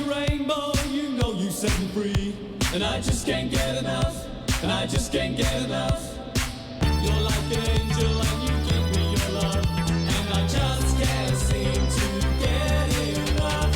a rainbow, you know you set me free. And I just can't get enough, and I just can't get enough. You're like an angel and you give me your love, and I just can't seem to get enough.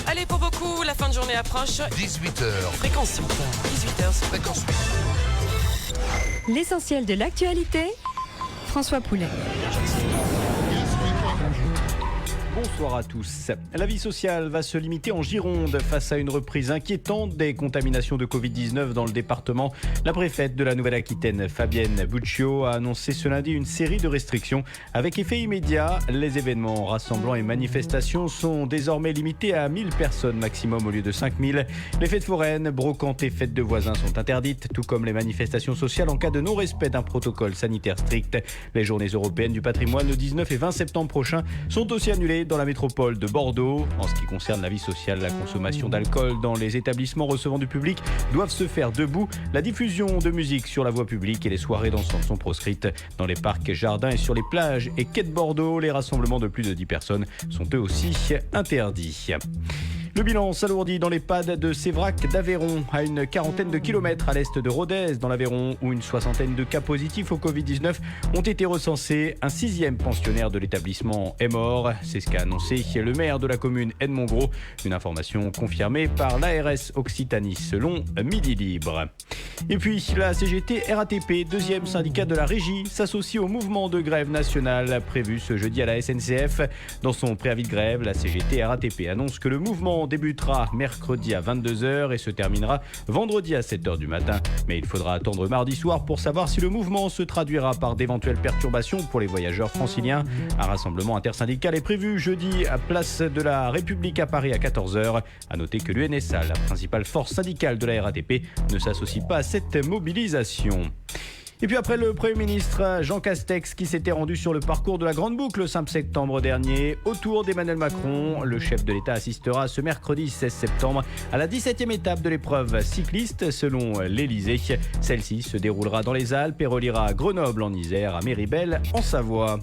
Allez, pour beaucoup, la fin de journée approche. 18h. Fréquence 8. 18h. Fréquence 8. L'essentiel de l'actualité, François Poulet. Bonsoir à tous. La vie sociale va se limiter en Gironde face à une reprise inquiétante des contaminations de Covid-19 dans le département. La préfète de la Nouvelle-Aquitaine, Fabienne Buccio, a annoncé ce lundi une série de restrictions avec effet immédiat. Les événements rassemblant et manifestations sont désormais limités à 1000 personnes maximum au lieu de 5000. Les fêtes foraines, brocantes et fêtes de voisins sont interdites, tout comme les manifestations sociales en cas de non-respect d'un protocole sanitaire strict. Les journées européennes du patrimoine le 19 et 20 septembre prochains sont aussi annulées dans la métropole de Bordeaux. En ce qui concerne la vie sociale, la consommation d'alcool dans les établissements recevant du public doivent se faire debout. La diffusion de musique sur la voie publique et les soirées dansantes sont proscrites. Dans les parcs, jardins et sur les plages et quais de Bordeaux, les rassemblements de plus de 10 personnes sont eux aussi interdits. Le bilan s'alourdit dans l'EHPAD de Sévrac d'Aveyron, à une quarantaine de kilomètres à l'est de Rodez, dans l'Aveyron, où une soixantaine de cas positifs au Covid-19 ont été recensés. Un 6e pensionnaire de l'établissement est mort. C'est ce qu'a annoncé le maire de la commune, Edmond Gros. Une information confirmée par l'ARS Occitanie, selon Midi Libre. Et puis, la CGT RATP, 2e syndicat de la régie, s'associe au mouvement de grève nationale prévu ce jeudi à la SNCF. Dans son préavis de grève, la CGT RATP annonce que le mouvement débutera mercredi à 22h et se terminera vendredi à 7h du matin. Mais il faudra attendre mardi soir pour savoir si le mouvement se traduira par d'éventuelles perturbations pour les voyageurs franciliens. Un rassemblement intersyndical est prévu jeudi à Place de la République à Paris à 14h. À noter que l'UNSA, la principale force syndicale de la RATP, ne s'associe pas à cette mobilisation. Et puis après le Premier ministre Jean Castex qui s'était rendu sur le parcours de la Grande Boucle le 5 septembre dernier, autour d'Emmanuel Macron, le chef de l'État assistera ce mercredi 16 septembre à la 17e étape de l'épreuve cycliste selon l'Elysée. Celle-ci se déroulera dans les Alpes et reliera à Grenoble en Isère, à Méribel en Savoie.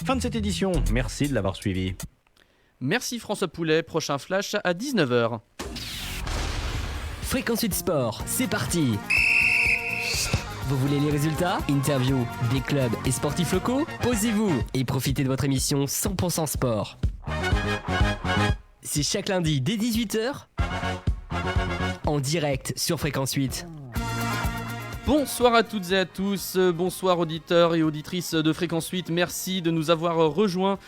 Fin de cette édition, merci de l'avoir suivi. Merci François Poulet, prochain flash à 19h. Fréquence 8 Sport, c'est parti. Vous voulez les résultats? Interview des clubs et sportifs locaux? Posez-vous et profitez de votre émission 100% sport. C'est chaque lundi dès 18h en direct sur Fréquence 8. Bonsoir à toutes et à tous, bonsoir auditeurs et auditrices de Fréquence 8, merci de nous avoir rejoints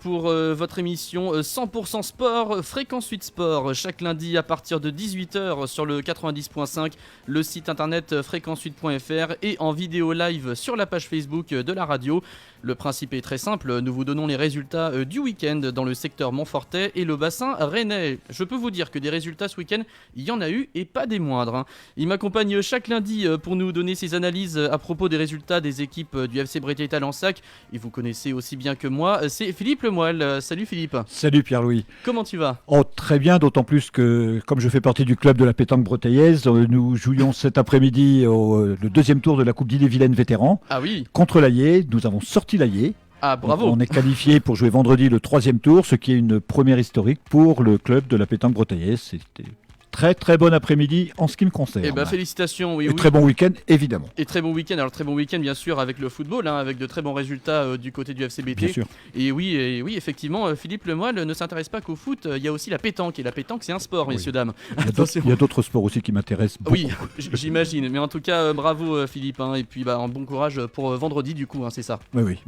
pour votre émission 100% sport, Fréquence 8 Sport, chaque lundi à partir de 18h sur le 90.5, le site internet fréquence8.fr et en vidéo live sur la page Facebook de la radio. Le principe est très simple, nous vous donnons les résultats du week-end dans le secteur Montfortais et le bassin rennais. Je peux vous dire que des résultats ce week-end, il y en a eu et pas des moindres. Il m'accompagne chaque lundi pour nous donner ses analyses à propos des résultats des équipes du FC Bretétal-Lansac. Et vous connaissez aussi bien que moi, c'est Philippe Lemoyle. Salut Philippe. Salut Pierre-Louis. Comment tu vas ? Oh, très bien, d'autant plus que comme je fais partie du club de la pétanque bretaillaise, nous jouions cet après-midi le deuxième tour de la Coupe d'Ille-et-Vilaine vétéran. Ah oui. Contre l'Allier, nous avons sorti l'Allier. Ah bravo. On est qualifié pour jouer vendredi le troisième tour, ce qui est une première historique pour le club de la pétanque bretaillaise. C'était très très bon après-midi en ce qui me concerne. Eh ben félicitations, oui. Et très bon week-end évidemment. Et très bon week-end, alors très bon week-end bien sûr avec le football, avec de très bons résultats du côté du FCBT. Bien sûr. Et oui, effectivement, Philippe Lemoyle ne s'intéresse pas qu'au foot, il y a aussi la pétanque, et la pétanque c'est un sport, messieurs, dames. Il y a d'autres sports aussi qui m'intéressent beaucoup. Oui, j'imagine, mais en tout cas bravo Philippe, et puis un bon courage pour vendredi du coup, c'est ça. Oui,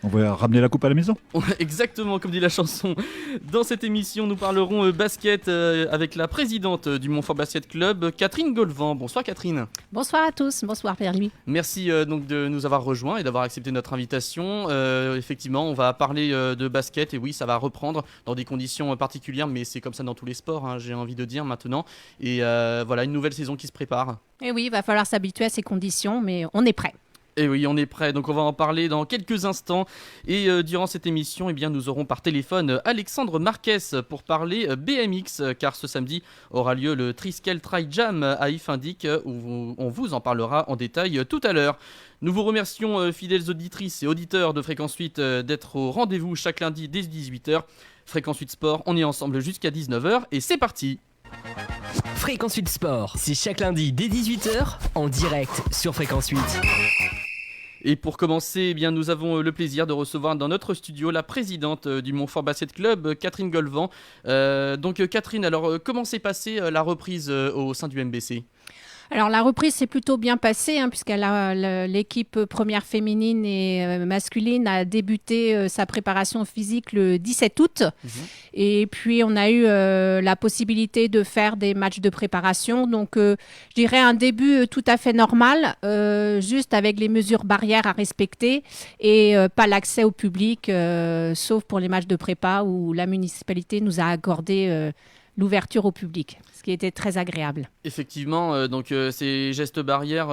on va ramener la coupe à la maison. Exactement, comme dit la chanson. Dans cette émission, nous parlerons basket avec la présidente du Montfort Basket Club, Catherine Golvan. Bonsoir Catherine. Bonsoir à tous, bonsoir Pierre-Louis. Merci donc de nous avoir rejoints et d'avoir accepté notre invitation. Effectivement, on va parler de basket et oui, ça va reprendre dans des conditions particulières, mais c'est comme ça dans tous les sports, hein, j'ai envie de dire maintenant. Et voilà, une nouvelle saison qui se prépare. Et oui, il va falloir s'habituer à ces conditions, mais on est prêt. Et oui, on est prêt, donc on va en parler dans quelques instants. Et durant cette émission, eh bien, nous aurons par téléphone Alexandre Marquez pour parler BMX, car ce samedi aura lieu le Triskel Trail Jam à Ifindic, où on vous en parlera en détail tout à l'heure. Nous vous remercions, fidèles auditrices et auditeurs de Fréquence 8, d'être au rendez-vous chaque lundi dès 18h. Fréquence 8 Sport, on est ensemble jusqu'à 19h et c'est parti. Fréquence 8 Sport, c'est chaque lundi dès 18h en direct sur Fréquence 8. Et pour commencer, eh bien, nous avons le plaisir de recevoir dans notre studio la présidente du Montfort Basket Club, Catherine Golvan. Donc Catherine, alors comment s'est passée la reprise au sein du MBC ? Alors la reprise s'est plutôt bien passée, puisque l'équipe première féminine et masculine a débuté sa préparation physique le 17 août. Et puis on a eu la possibilité de faire des matchs de préparation. Donc je dirais un début tout à fait normal, juste avec les mesures barrières à respecter et pas l'accès au public, sauf pour les matchs de prépa où la municipalité nous a accordé l'ouverture au public, ce qui était très agréable. Effectivement, donc ces gestes barrières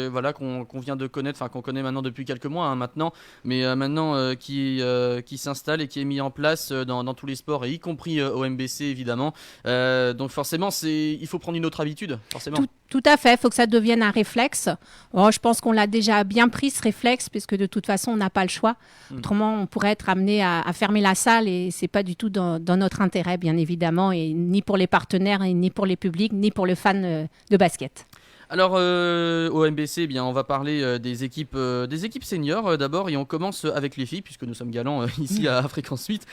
voilà, qu'on vient de connaître, enfin qu'on connaît maintenant depuis quelques mois maintenant, mais maintenant qui s'installe et qui est mis en place dans tous les sports, et y compris au MBC évidemment. Donc forcément, il faut prendre une autre habitude, forcément. Tout à fait, il faut que ça devienne un réflexe. Je pense qu'on l'a déjà bien pris ce réflexe, puisque de toute façon, on n'a pas le choix. Autrement, on pourrait être amené à fermer la salle et ce n'est pas du tout dans notre intérêt, bien évidemment, et ni pour les partenaires, et ni pour les publics, ni pour les fans de basket. Alors au MBC, eh bien, on va parler des équipes seniors d'abord, et on commence avec les filles puisque nous sommes galants ici à Fréquence 8.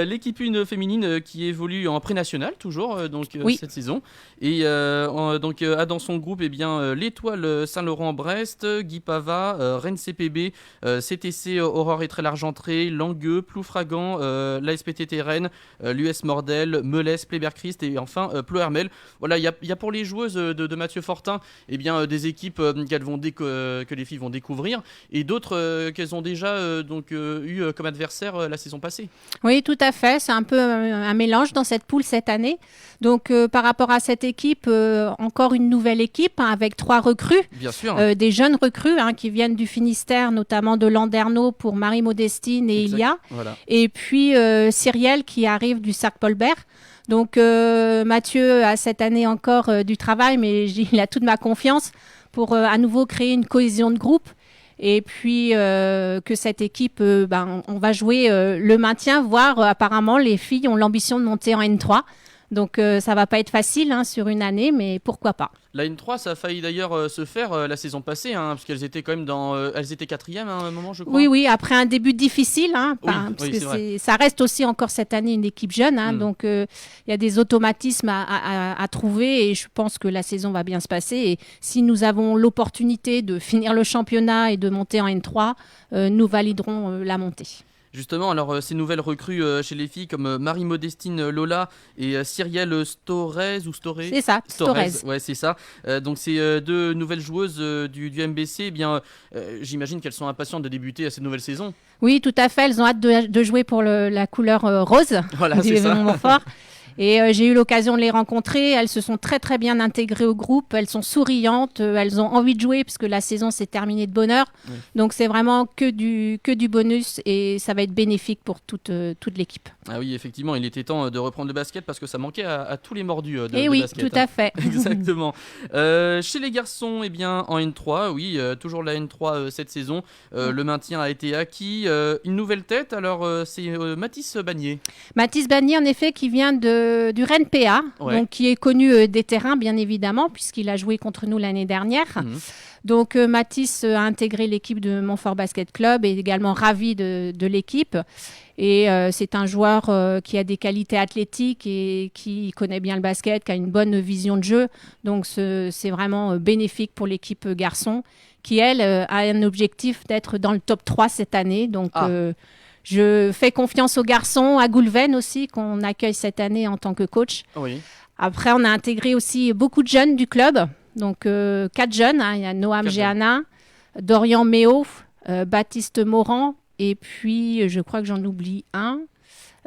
L'équipe 1 féminine qui évolue en pré-national toujours oui. Cette saison, et donc a dans son groupe l'Étoile Saint-Laurent-Brest, Guy Pava, Rennes CPB, CTC Aurore et Trèves-Argentré, Langueux, Ploufragan, l'ASPTT Rennes, l'US Mordel, Melès, Pléberg-Christ et enfin Plohermel. Voilà, il y a pour les joueuses de Mathieu Fortin des équipes que les filles vont découvrir, et d'autres qu'elles ont déjà eu comme adversaire la saison passée. Oui, tout à fait. C'est un peu un mélange dans cette poule cette année. Donc, par rapport à cette équipe, encore une nouvelle équipe avec 3 recrues. Bien sûr. Des jeunes recrues qui viennent du Finistère, notamment de Landerneau pour Marie-Modestine et Ilia. Voilà. Et puis, Cyrielle qui arrive du Cercle Paulbert. Donc Mathieu a cette année encore du travail, mais il a toute ma confiance pour à nouveau créer une cohésion de groupe. Et puis que cette équipe, on va jouer le maintien, voire apparemment les filles ont l'ambition de monter en N3. Donc ça va pas être facile sur une année, mais pourquoi pas. La N3, ça a failli d'ailleurs se faire la saison passée, parce qu'elles étaient quand même elles étaient 4e à un moment, je crois. Oui, après un début difficile, parce que ça reste aussi encore cette année une équipe jeune, donc il y a des automatismes à trouver, et je pense que la saison va bien se passer. Et si nous avons l'opportunité de finir le championnat et de monter en N3, nous validerons la montée. Justement, alors ces nouvelles recrues chez les filles comme Marie-Modestine Lola et Cyrielle Storez ou Storé. C'est ça, Storez. Ouais, c'est ça. Donc ces 2 nouvelles joueuses du MBC, j'imagine qu'elles sont impatientes de débuter à cette nouvelle saison. Oui, tout à fait. Elles ont hâte de jouer pour la couleur rose du Montfort. Et j'ai eu l'occasion de les rencontrer. Elles se sont très très bien intégrées au groupe. Elles sont souriantes. Elles ont envie de jouer parce que la saison s'est terminée de bonne heure. Oui. Donc c'est vraiment que du bonus, et ça va être bénéfique pour toute l'équipe. Ah oui, effectivement, il était temps de reprendre le basket parce que ça manquait à tous les mordus de oui, basket. Tout à fait. Exactement. Chez les garçons, en N3, oui, toujours la N3 cette saison. Le maintien a été acquis. Une nouvelle tête, alors c'est Mathis Bagné. Mathis Bagné, en effet, qui vient du Rennes PA, donc qui est connu des terrains, bien évidemment, puisqu'il a joué contre nous l'année dernière. Donc Mathis a intégré l'équipe de Montfort Basket Club et est également ravi de l'équipe. Et c'est un joueur qui a des qualités athlétiques et qui connaît bien le basket, qui a une bonne vision de jeu. Donc c'est vraiment bénéfique pour l'équipe garçon, qui elle a un objectif d'être dans le top 3 cette année. Donc Je fais confiance aux garçons, à Goulven aussi, qu'on accueille cette année en tant que coach. Oui. Après, on a intégré aussi beaucoup de jeunes du club. Donc, 4 jeunes. Il y a Noam Géana, Dorian Méo, Baptiste Morand. Et puis, je crois que j'en oublie un.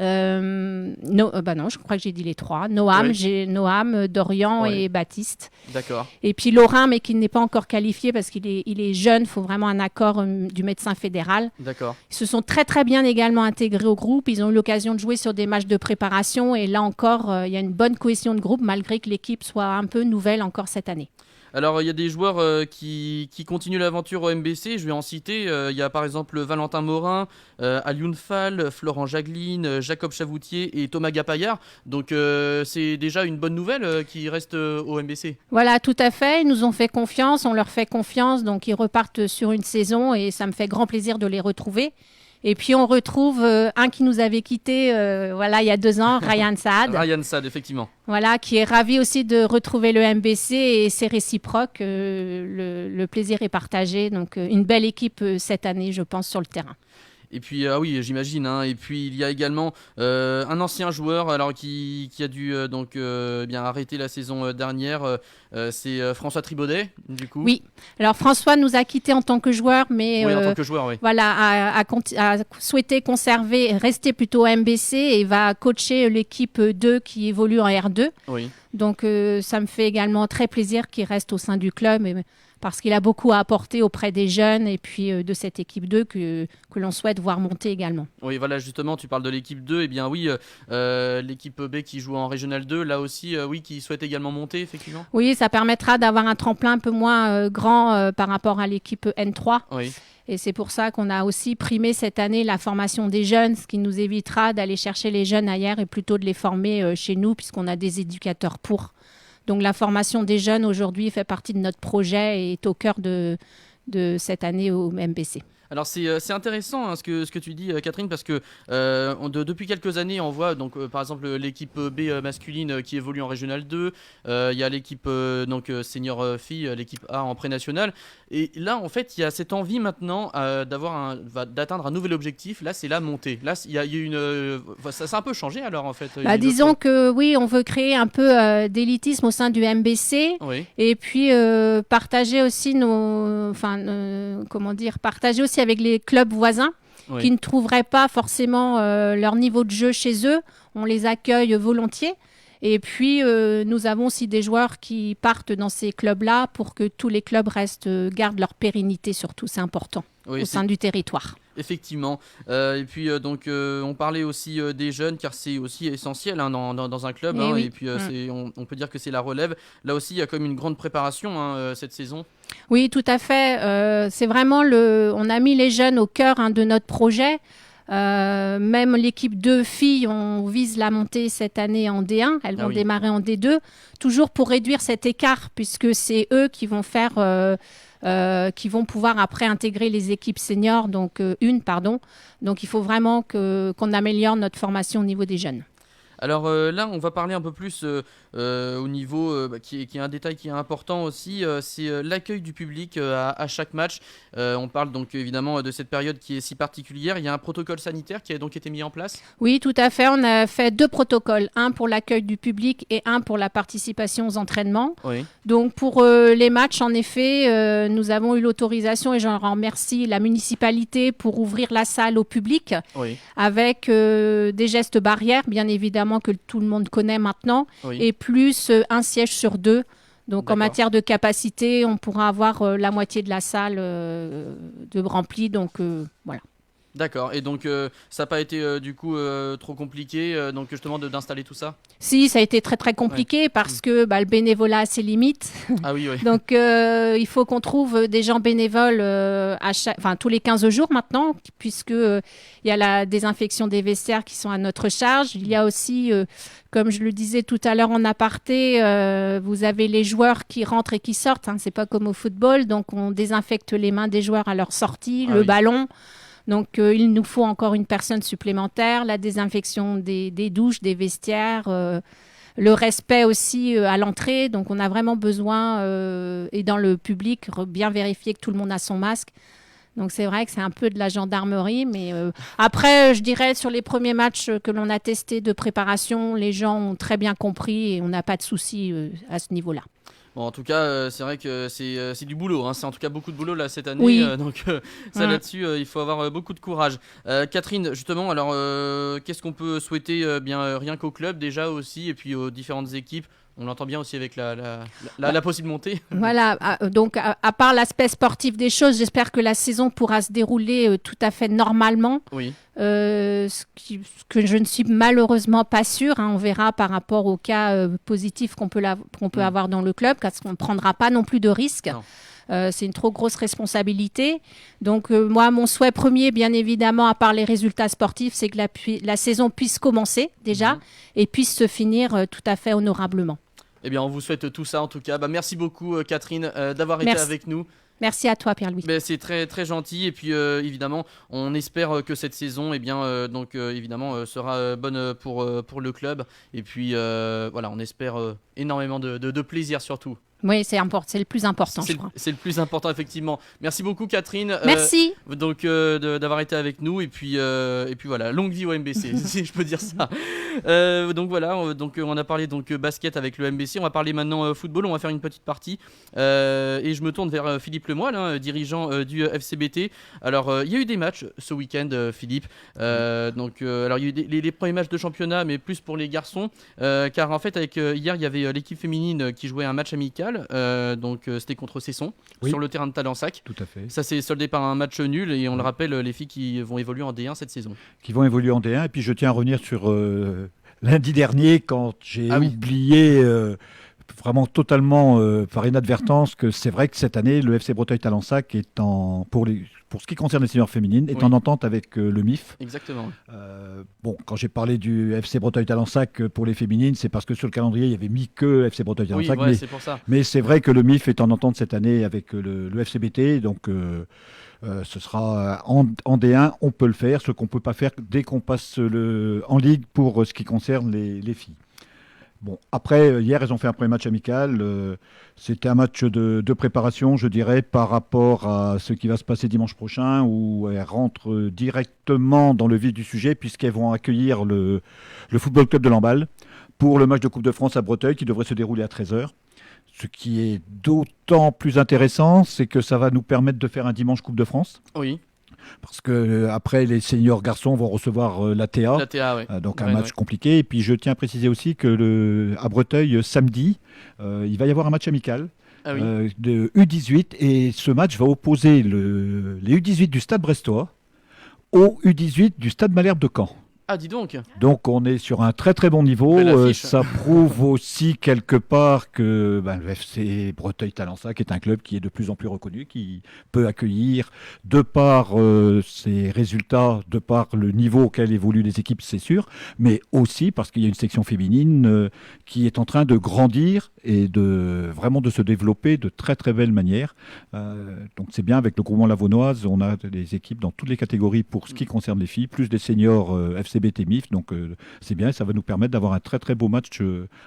Non, je crois que j'ai dit les 3. Noam, Dorian et Baptiste. D'accord. Et puis Laurent, mais qui n'est pas encore qualifié parce qu'il est jeune, il faut vraiment un accord du médecin fédéral. D'accord. Ils se sont très très bien également intégrés au groupe. Ils ont eu l'occasion de jouer sur des matchs de préparation et là encore, il y a une bonne cohésion de groupe malgré que l'équipe soit un peu nouvelle encore cette année. Alors, il y a des joueurs qui continuent l'aventure au MBC. Je vais en citer. Il y a par exemple Valentin Morin, Alioune Fall, Florent Jagline, Jacob Chavoutier et Thomas Gapayard. Donc, c'est déjà une bonne nouvelle qui reste au MBC. Voilà, tout à fait. Ils nous ont fait confiance. On leur fait confiance. Donc, ils repartent sur une saison et ça me fait grand plaisir de les retrouver. Et puis on retrouve un qui nous avait quittés il y a 2 ans, Ryan Saad. Ryan Saad, effectivement. Voilà, qui est ravi aussi de retrouver le MBC et c'est réciproque. Le plaisir est partagé. Donc une belle équipe cette année, je pense, sur le terrain. Et puis, oui, j'imagine. Et puis, il y a également un ancien joueur alors, qui a dû bien arrêter la saison dernière. C'est François Tribaudet, du coup. Oui. Alors, François nous a quittés en tant que joueur, mais oui, en tant que joueur, oui. Voilà, a souhaité rester plutôt au MBC et va coacher l'équipe 2 qui évolue en R2. Oui. Donc, ça me fait également très plaisir qu'il reste au sein du club. Parce qu'il a beaucoup à apporter auprès des jeunes et puis de cette équipe 2 que l'on souhaite voir monter également. Oui, voilà, justement, tu parles de l'équipe 2. Eh bien oui, l'équipe B qui joue en Régional 2, là aussi, qui souhaite également monter, effectivement. Oui, ça permettra d'avoir un tremplin un peu moins grand par rapport à l'équipe N3. Oui. Et c'est pour ça qu'on a aussi primé cette année la formation des jeunes, ce qui nous évitera d'aller chercher les jeunes ailleurs et plutôt de les former chez nous puisqu'on a des éducateurs pour. Donc la formation des jeunes aujourd'hui fait partie de notre projet et est au cœur de cette année au MBC. Alors c'est intéressant ce que tu dis, Catherine, parce que depuis quelques années on voit par exemple l'équipe B masculine qui évolue en Régional 2, il y a l'équipe senior filles, l'équipe A en pré-national, et là en fait il y a cette envie maintenant d'atteindre un nouvel objectif. Là c'est la montée. Là il y a ça a un peu changé alors en fait. Disons que oui, on veut créer un peu d'élitisme au sein du MBC, oui. Et puis partager aussi partager aussi avec les clubs voisins qui ne trouveraient pas forcément leur niveau de jeu chez eux. On les accueille volontiers. Et puis, nous avons aussi des joueurs qui partent dans ces clubs-là pour que tous les clubs gardent leur pérennité surtout. C'est important au sein du territoire. Effectivement. Et puis, on parlait aussi des jeunes, car c'est aussi essentiel dans un club. Oui. Et puis, on peut dire que c'est la relève. Là aussi, il y a comme une grande préparation cette saison. Oui, tout à fait. C'est vraiment on a mis les jeunes au cœur de notre projet. Même l'équipe 2 filles, on vise la montée cette année en D1. Elles vont démarrer en D2, toujours pour réduire cet écart, puisque c'est eux qui vont qui vont pouvoir après intégrer les équipes seniors, donc Donc il faut vraiment qu'on améliore notre formation au niveau des jeunes. Alors là, on va parler un peu plus au niveau qui est un détail qui est important aussi, c'est l'accueil du public à chaque match. On parle donc évidemment de cette période qui est si particulière. Il y a un protocole sanitaire qui a donc été mis en place. Oui, tout à fait. On a fait 2 protocoles, un pour l'accueil du public et un pour la participation aux entraînements. Oui. Donc pour les matchs, en effet, nous avons eu l'autorisation et j'en remercie la municipalité pour ouvrir la salle au public avec des gestes barrières, bien évidemment, que tout le monde connaît maintenant, et plus un siège sur 2. Donc en matière de capacité, on pourra avoir la moitié de la salle de remplie. Donc voilà. D'accord. Et donc ça n'a pas été du coup trop compliqué donc justement d'installer tout ça? Si, ça a été très très compliqué parce que le bénévolat a ses limites. Ah oui. Donc il faut qu'on trouve des gens bénévoles tous les 15 jours maintenant, puisque il y a la désinfection des vestiaires qui sont à notre charge. Il y a aussi, comme je le disais tout à l'heure en aparté, vous avez les joueurs qui rentrent et qui sortent. C'est pas comme au football, donc on désinfecte les mains des joueurs à leur sortie, ballon. Donc, il nous faut encore une personne supplémentaire, la désinfection des douches, des vestiaires, le respect aussi à l'entrée. Donc, on a vraiment besoin, et dans le public, bien vérifier que tout le monde a son masque. Donc c'est vrai que c'est un peu de la gendarmerie, mais après, je dirais, sur les premiers matchs que l'on a testés de préparation, les gens ont très bien compris et on n'a pas de soucis à ce niveau-là. Bon, en tout cas, c'est vrai que c'est du boulot, hein. C'est en tout cas beaucoup de boulot là cette année, oui. Donc ça là-dessus, il faut avoir beaucoup de courage. Catherine, justement, alors qu'est-ce qu'on peut souhaiter rien qu'au club déjà aussi, et puis aux différentes équipes? On l'entend bien aussi avec la possible montée. Voilà, donc à part l'aspect sportif des choses, j'espère que la saison pourra se dérouler tout à fait normalement. Oui. Ce que je ne suis malheureusement pas sûre. On verra par rapport aux cas positifs qu'on peut avoir dans le club, parce qu'on ne prendra pas non plus de risques. C'est une trop grosse responsabilité. Donc moi, mon souhait premier, bien évidemment, à part les résultats sportifs, c'est que la saison puisse commencer déjà et puisse se finir tout à fait honorablement. Eh bien, on vous souhaite tout ça en tout cas. Merci beaucoup Catherine d'avoir été avec nous. Merci à toi Pierre-Louis. C'est très très gentil, et puis évidemment on espère que cette saison évidemment sera bonne pour le club, et puis voilà, on espère énormément de plaisir surtout. Oui, c'est le plus important, je crois. C'est le plus important, effectivement. Merci beaucoup, Catherine. Merci. D'avoir été avec nous, et puis voilà, longue vie au MBC, si je peux dire ça. Donc voilà, on a parlé basket avec le MBC. On va parler maintenant football. On va faire une petite partie. Et je me tourne vers Philippe Lemoyle, dirigeant du FCBT. Alors, il y a eu des matchs ce week-end, Philippe. Alors, il y a eu les premiers matchs de championnat, mais plus pour les garçons, car en fait, hier, il y avait l'équipe féminine qui jouait un match amical. C'était contre Cesson, sur le terrain de Talensac. Tout à fait. Ça s'est soldé par un match nul, et on le rappelle, les filles qui vont évoluer en D1 cette saison. Qui vont évoluer en D1, et puis je tiens à revenir sur lundi dernier, quand j'ai oublié vraiment totalement par inadvertance que c'est vrai que cette année le FC Breteuil-Talensac est pour ce qui concerne les seniors féminines, est en entente avec le MIF. Exactement. Quand j'ai parlé du FC Breteuil-Talensac pour les féminines, c'est parce que sur le calendrier, il n'y avait mis que FC Breteuil-Talensac. Oui, c'est pour ça. Mais c'est vrai que le MIF est en entente cette année avec le FCBT, donc ce sera en D1, on peut le faire, ce qu'on ne peut pas faire dès qu'on passe en Ligue pour ce qui concerne les filles. Bon, après, hier, elles ont fait un premier match amical. C'était un match de préparation, je dirais, par rapport à ce qui va se passer dimanche prochain, où elles rentrent directement dans le vif du sujet, puisqu'elles vont accueillir le Football Club de Lamballe pour le match de Coupe de France à Breteuil, qui devrait se dérouler à 13h. Ce qui est d'autant plus intéressant, c'est que ça va nous permettre de faire un dimanche Coupe de France. Oui. Parce que après, les seniors garçons vont recevoir l'ATA, donc un match compliqué. Et puis je tiens à préciser aussi que à Breteuil, samedi, il va y avoir un match amical de U18, et ce match va opposer les U18 du Stade Brestois aux U18 du Stade Malherbe de Caen. Ah, dis donc. Donc on est sur un très très bon niveau. Ça prouve aussi quelque part que le FC Breteuil-Talensac est un club qui est de plus en plus reconnu, qui peut accueillir, de par ses résultats, de par le niveau auquel évoluent les équipes, c'est sûr, mais aussi parce qu'il y a une section féminine qui est en train de grandir et vraiment de se développer de très très belle manière. Donc c'est bien, avec le groupement Lavonnoise, on a des équipes dans toutes les catégories pour ce qui concerne les filles, plus des seniors FCBT MIF, donc c'est bien, ça va nous permettre d'avoir un très très beau match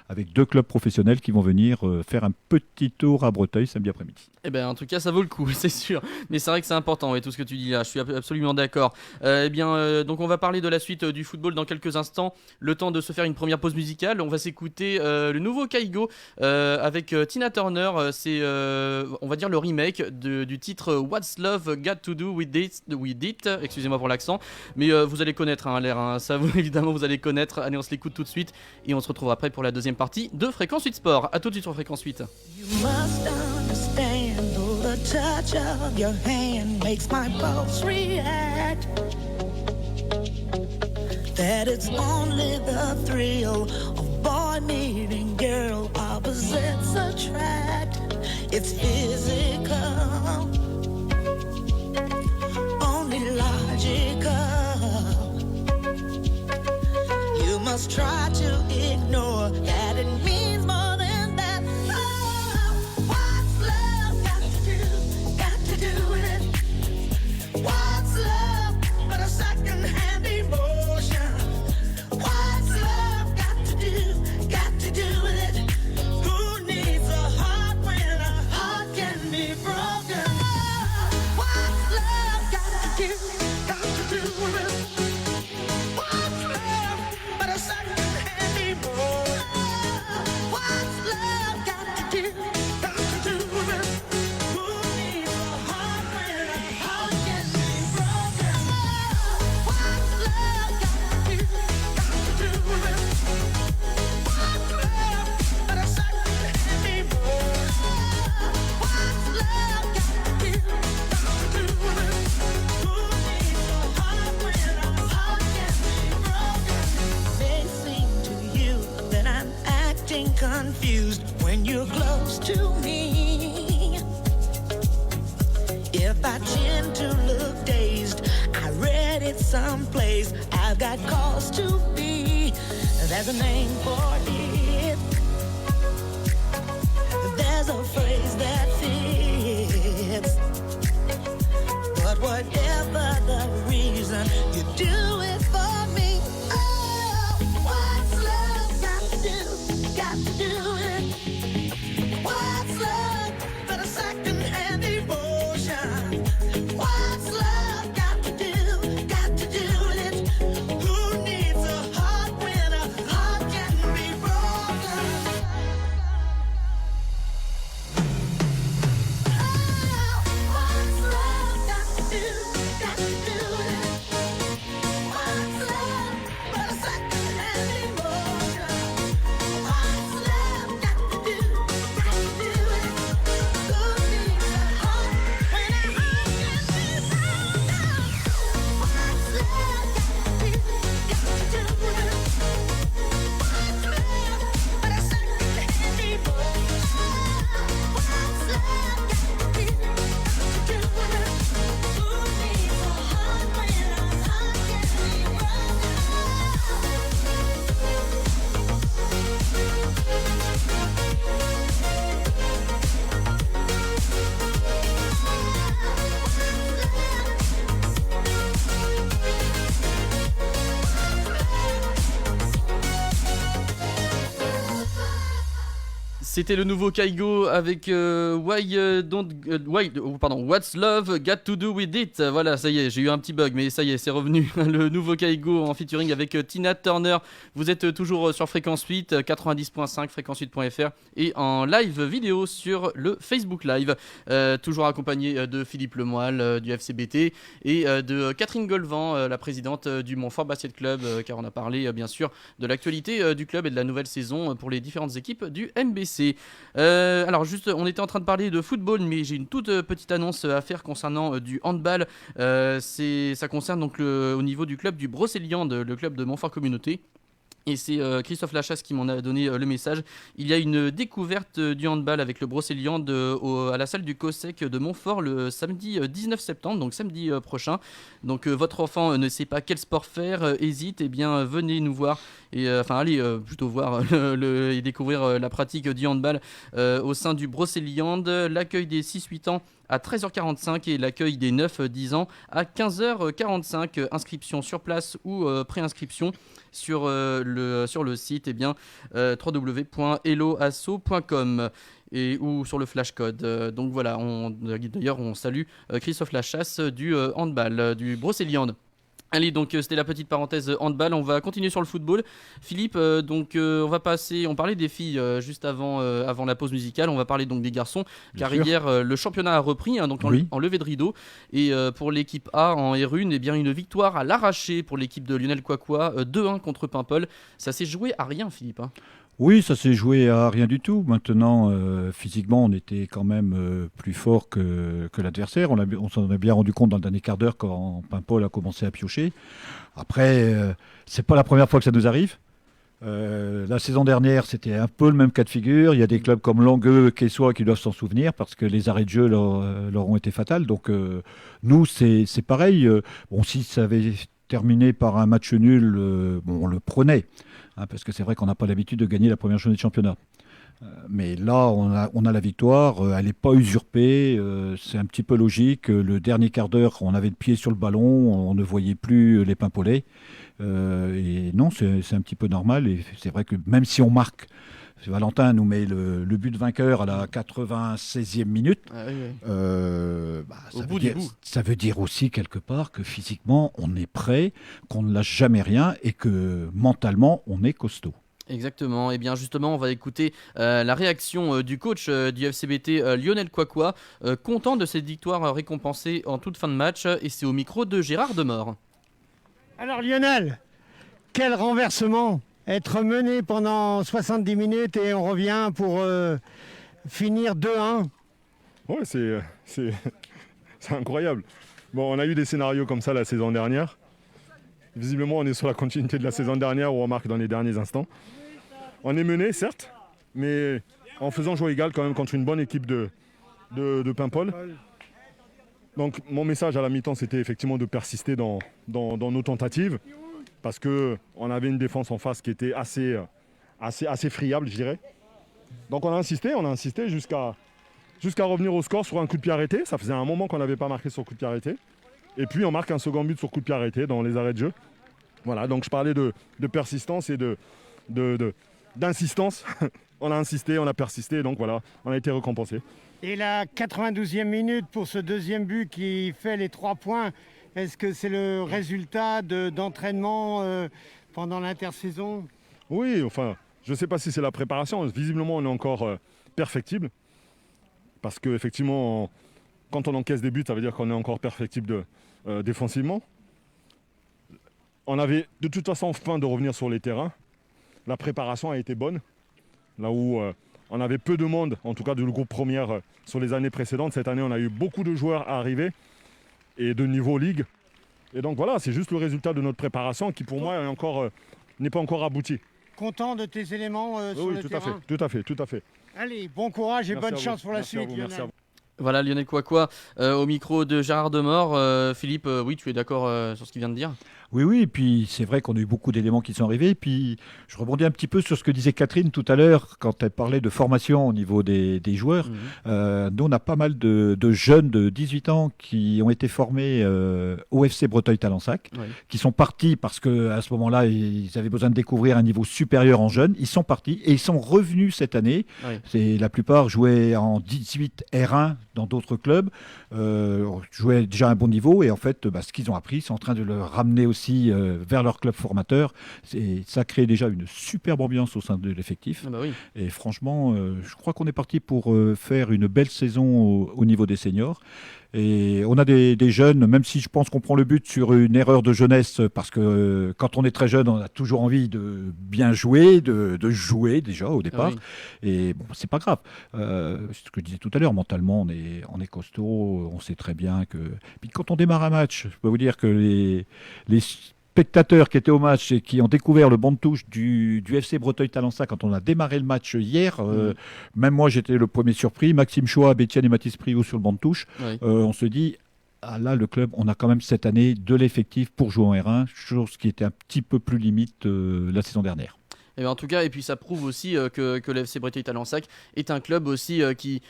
avec 2 clubs professionnels qui vont venir faire un petit tour à Breteuil samedi après-midi. Eh bien, en tout cas, ça vaut le coup, c'est sûr. Mais c'est vrai que c'est important, tout ce que tu dis là, je suis absolument d'accord. Donc on va parler de la suite du football dans quelques instants. Le temps de se faire une première pause musicale, on va s'écouter le nouveau Kaigo avec Tina Turner. C'est, on va dire, le remake du titre What's Love Got to Do with It. Excusez-moi pour l'accent, mais vous allez connaître l'air, ça évidemment vous allez connaître. Allez, on se l'écoute tout de suite et on se retrouve après pour la deuxième partie de Fréquence 8 Sport. A tout de suite sur Fréquence 8. You must understand, though the touch of your hand makes my pulse react, that it's only the thrill of boy meeting girl, opposites attract. It's physical, only logical. You must try to ignore that it means more than that. Oh, what's love got to do with it? What's love but a second-hand emotion? What's love got to do with it? Who needs a heart when a heart can be broken? What's love acting confused when you're close to me. If I tend to look dazed, I read it someplace. I've got cause to be. There's a name for it. There's a phrase that fits. But whatever the reason, you do it for me. Oh, what's love got to do? Got to do it. What's love but a second-hand emotion? What's love got to do? Got to do it. Who needs a heart when a heart can be broken? Oh, what's love got to do? Got to do it. What's love but a second-hand emotion? What's love got to do? Got to do it. Who needs a heart when a heart can be broken? What's love got to do? Got to do it. What's love but a second-hand emotion? What's love got to do? Got to do it. Who needs a heart when a heart can be C'était le nouveau Kaigo avec What's Love Got to Do With It. Voilà, ça y est, j'ai eu un petit bug, mais ça y est, c'est revenu. Le nouveau Kaigo en featuring avec Tina Turner. Vous êtes toujours sur Fréquence 8, 90.5, fréquence8.fr et en live vidéo sur le Facebook Live. Toujours accompagné de Philippe Lemoyle du FCBT et de Catherine Golvan, la présidente du Montfort Basket Club, car on a parlé bien sûr de l'actualité du club et de la nouvelle saison pour les différentes équipes du MBC. Alors juste, on était en train de parler de football, mais j'ai une toute petite annonce à faire concernant du handball. Ça concerne donc au niveau du club du Brocéliande, le club de Montfort Communauté. Et c'est Christophe Lachasse qui m'en a donné le message. Il y a une découverte du handball avec le Brocéliande à la salle du COSEC de Montfort le samedi 19 septembre, donc samedi prochain. Donc votre enfant ne sait pas quel sport faire, hésite, eh bien venez nous voir. Et allez plutôt voir et découvrir la pratique du handball au sein du Brocéliande. L'accueil des 6-8 ans à 13h45 et l'accueil des 9-10 ans à 15h45. Inscription sur place ou préinscription sur le site www.helloasso.com ou sur le flashcode. Donc voilà, d'ailleurs on salue Christophe Lachasse du handball du Brocéliande. Allez, donc c'était la petite parenthèse handball. On va continuer sur le football. Philippe, on va passer. On parlait des filles juste avant la pause musicale. On va parler donc des garçons, car hier le championnat a repris, donc en levée de rideau. Et pour l'équipe A en R1, eh bien une victoire à l'arraché pour l'équipe de Lionel Quacois, 2-1 contre Paimpol. Ça s'est joué à rien, Philippe. Oui, ça s'est joué à rien du tout. Maintenant, physiquement, on était quand même plus fort que l'adversaire. On s'en est bien rendu compte dans le dernier quart d'heure quand Paimpol a commencé à piocher. Après, c'est pas la première fois que ça nous arrive. La saison dernière, c'était un peu le même cas de figure. Il y a des clubs comme Langueux, Quessois qui doivent s'en souvenir parce que les arrêts de jeu leur ont été fatals. Donc, nous, c'est pareil. Si ça avait terminé par un match nul, on le prenait. Parce que c'est vrai qu'on n'a pas l'habitude de gagner la première journée de championnat. Mais là, on a la victoire, elle n'est pas usurpée, c'est un petit peu logique. Le dernier quart d'heure, on avait le pied sur le ballon, on ne voyait plus les Paimpolais. Et non, c'est un petit peu normal. Et c'est vrai que même si on marque, Valentin nous met le but vainqueur à la 96e minute, ça veut dire aussi quelque part que physiquement, on est prêt, qu'on ne lâche jamais rien et que mentalement, on est costaud. Exactement, et bien justement on va écouter la réaction du coach du FCBT Lionel Quacois, content de cette victoire récompensée en toute fin de match, et c'est au micro de Gérard Demort. Alors Lionel, quel renversement! Être mené pendant 70 minutes et on revient pour finir 2-1. Ouais, c'est incroyable. Bon, on a eu des scénarios comme ça la saison dernière. Visiblement, on est sur la continuité de la saison dernière où on marque dans les derniers instants. On est mené, certes, mais en faisant jouer égal quand même contre une bonne équipe de Paimpol. Donc mon message à la mi-temps, c'était effectivement de persister dans nos tentatives, parce qu'on avait une défense en face qui était assez friable, je dirais. Donc on a insisté jusqu'à revenir au score sur un coup de pied arrêté. Ça faisait un moment qu'on n'avait pas marqué sur coup de pied arrêté. Et puis on marque un second but sur coup de pied arrêté dans les arrêts de jeu. Voilà, donc je parlais de persistance et d'insistance. On a insisté, on a persisté, donc voilà, on a été récompensé. Et la 92e minute pour ce deuxième but qui fait les 3 points, est-ce que c'est le résultat d'entraînement pendant l'intersaison? Oui, enfin, je ne sais pas si c'est la préparation. Visiblement, on est encore perfectible. Parce qu'effectivement, quand on encaisse des buts, ça veut dire qu'on est encore perfectible défensivement. On avait de toute façon faim de revenir sur les terrains. La préparation a été bonne. Là où on avait peu de monde, en tout cas du groupe première sur les années précédentes. Cette année, on a eu beaucoup de joueurs à arriver et de niveau ligue. Et donc voilà, c'est juste le résultat de notre préparation qui pour moi n'est pas encore abouti. Content de tes éléments sur le terrain? Oui, tout à fait. Allez, bon courage et bonne chance pour la suite, Lionel. Voilà, Lionel Kouakoua au micro de Gérard Demort. Philippe, oui, tu es d'accord sur ce qu'il vient de dire? Oui, et puis c'est vrai qu'on a eu beaucoup d'éléments qui sont arrivés. Et puis je rebondis un petit peu sur ce que disait Catherine tout à l'heure quand elle parlait de formation au niveau des joueurs. Nous, on a pas mal de jeunes de 18 ans qui ont été formés au FC Breteuil-Talensac, qui sont partis parce qu'à ce moment-là, ils avaient besoin de découvrir un niveau supérieur en jeunes. Ils sont partis et ils sont revenus cette année. La plupart jouaient en 18 R1 dans d'autres clubs, jouaient déjà à un bon niveau. Et en fait, ce qu'ils ont appris, c'est en train de le ramener aussi vers leur club formateur. Ça crée déjà une superbe ambiance au sein de l'effectif. Et franchement, je crois qu'on est parti pour faire une belle saison au niveau des seniors. Et on a des jeunes, même si je pense qu'on prend le but sur une erreur de jeunesse, parce que quand on est très jeune, on a toujours envie de bien jouer, de jouer déjà au départ. Et bon, c'est pas grave. C'est ce que je disais tout à l'heure, mentalement, on est costaud, on sait très bien que... Puis quand on démarre un match, je peux vous dire que les spectateurs qui étaient au match et qui ont découvert le banc de touche du FC Breteuil-Talensac quand on a démarré le match hier, même moi j'étais le premier surpris, Maxime Chouab, Bétienne et Mathis Priou sur le banc de touche, on se dit, là le club, on a quand même cette année de l'effectif pour jouer en R1, chose qui était un petit peu plus limite la saison dernière. Et en tout cas, et puis ça prouve aussi que le FC Breteuil-Talensac est un club aussi qui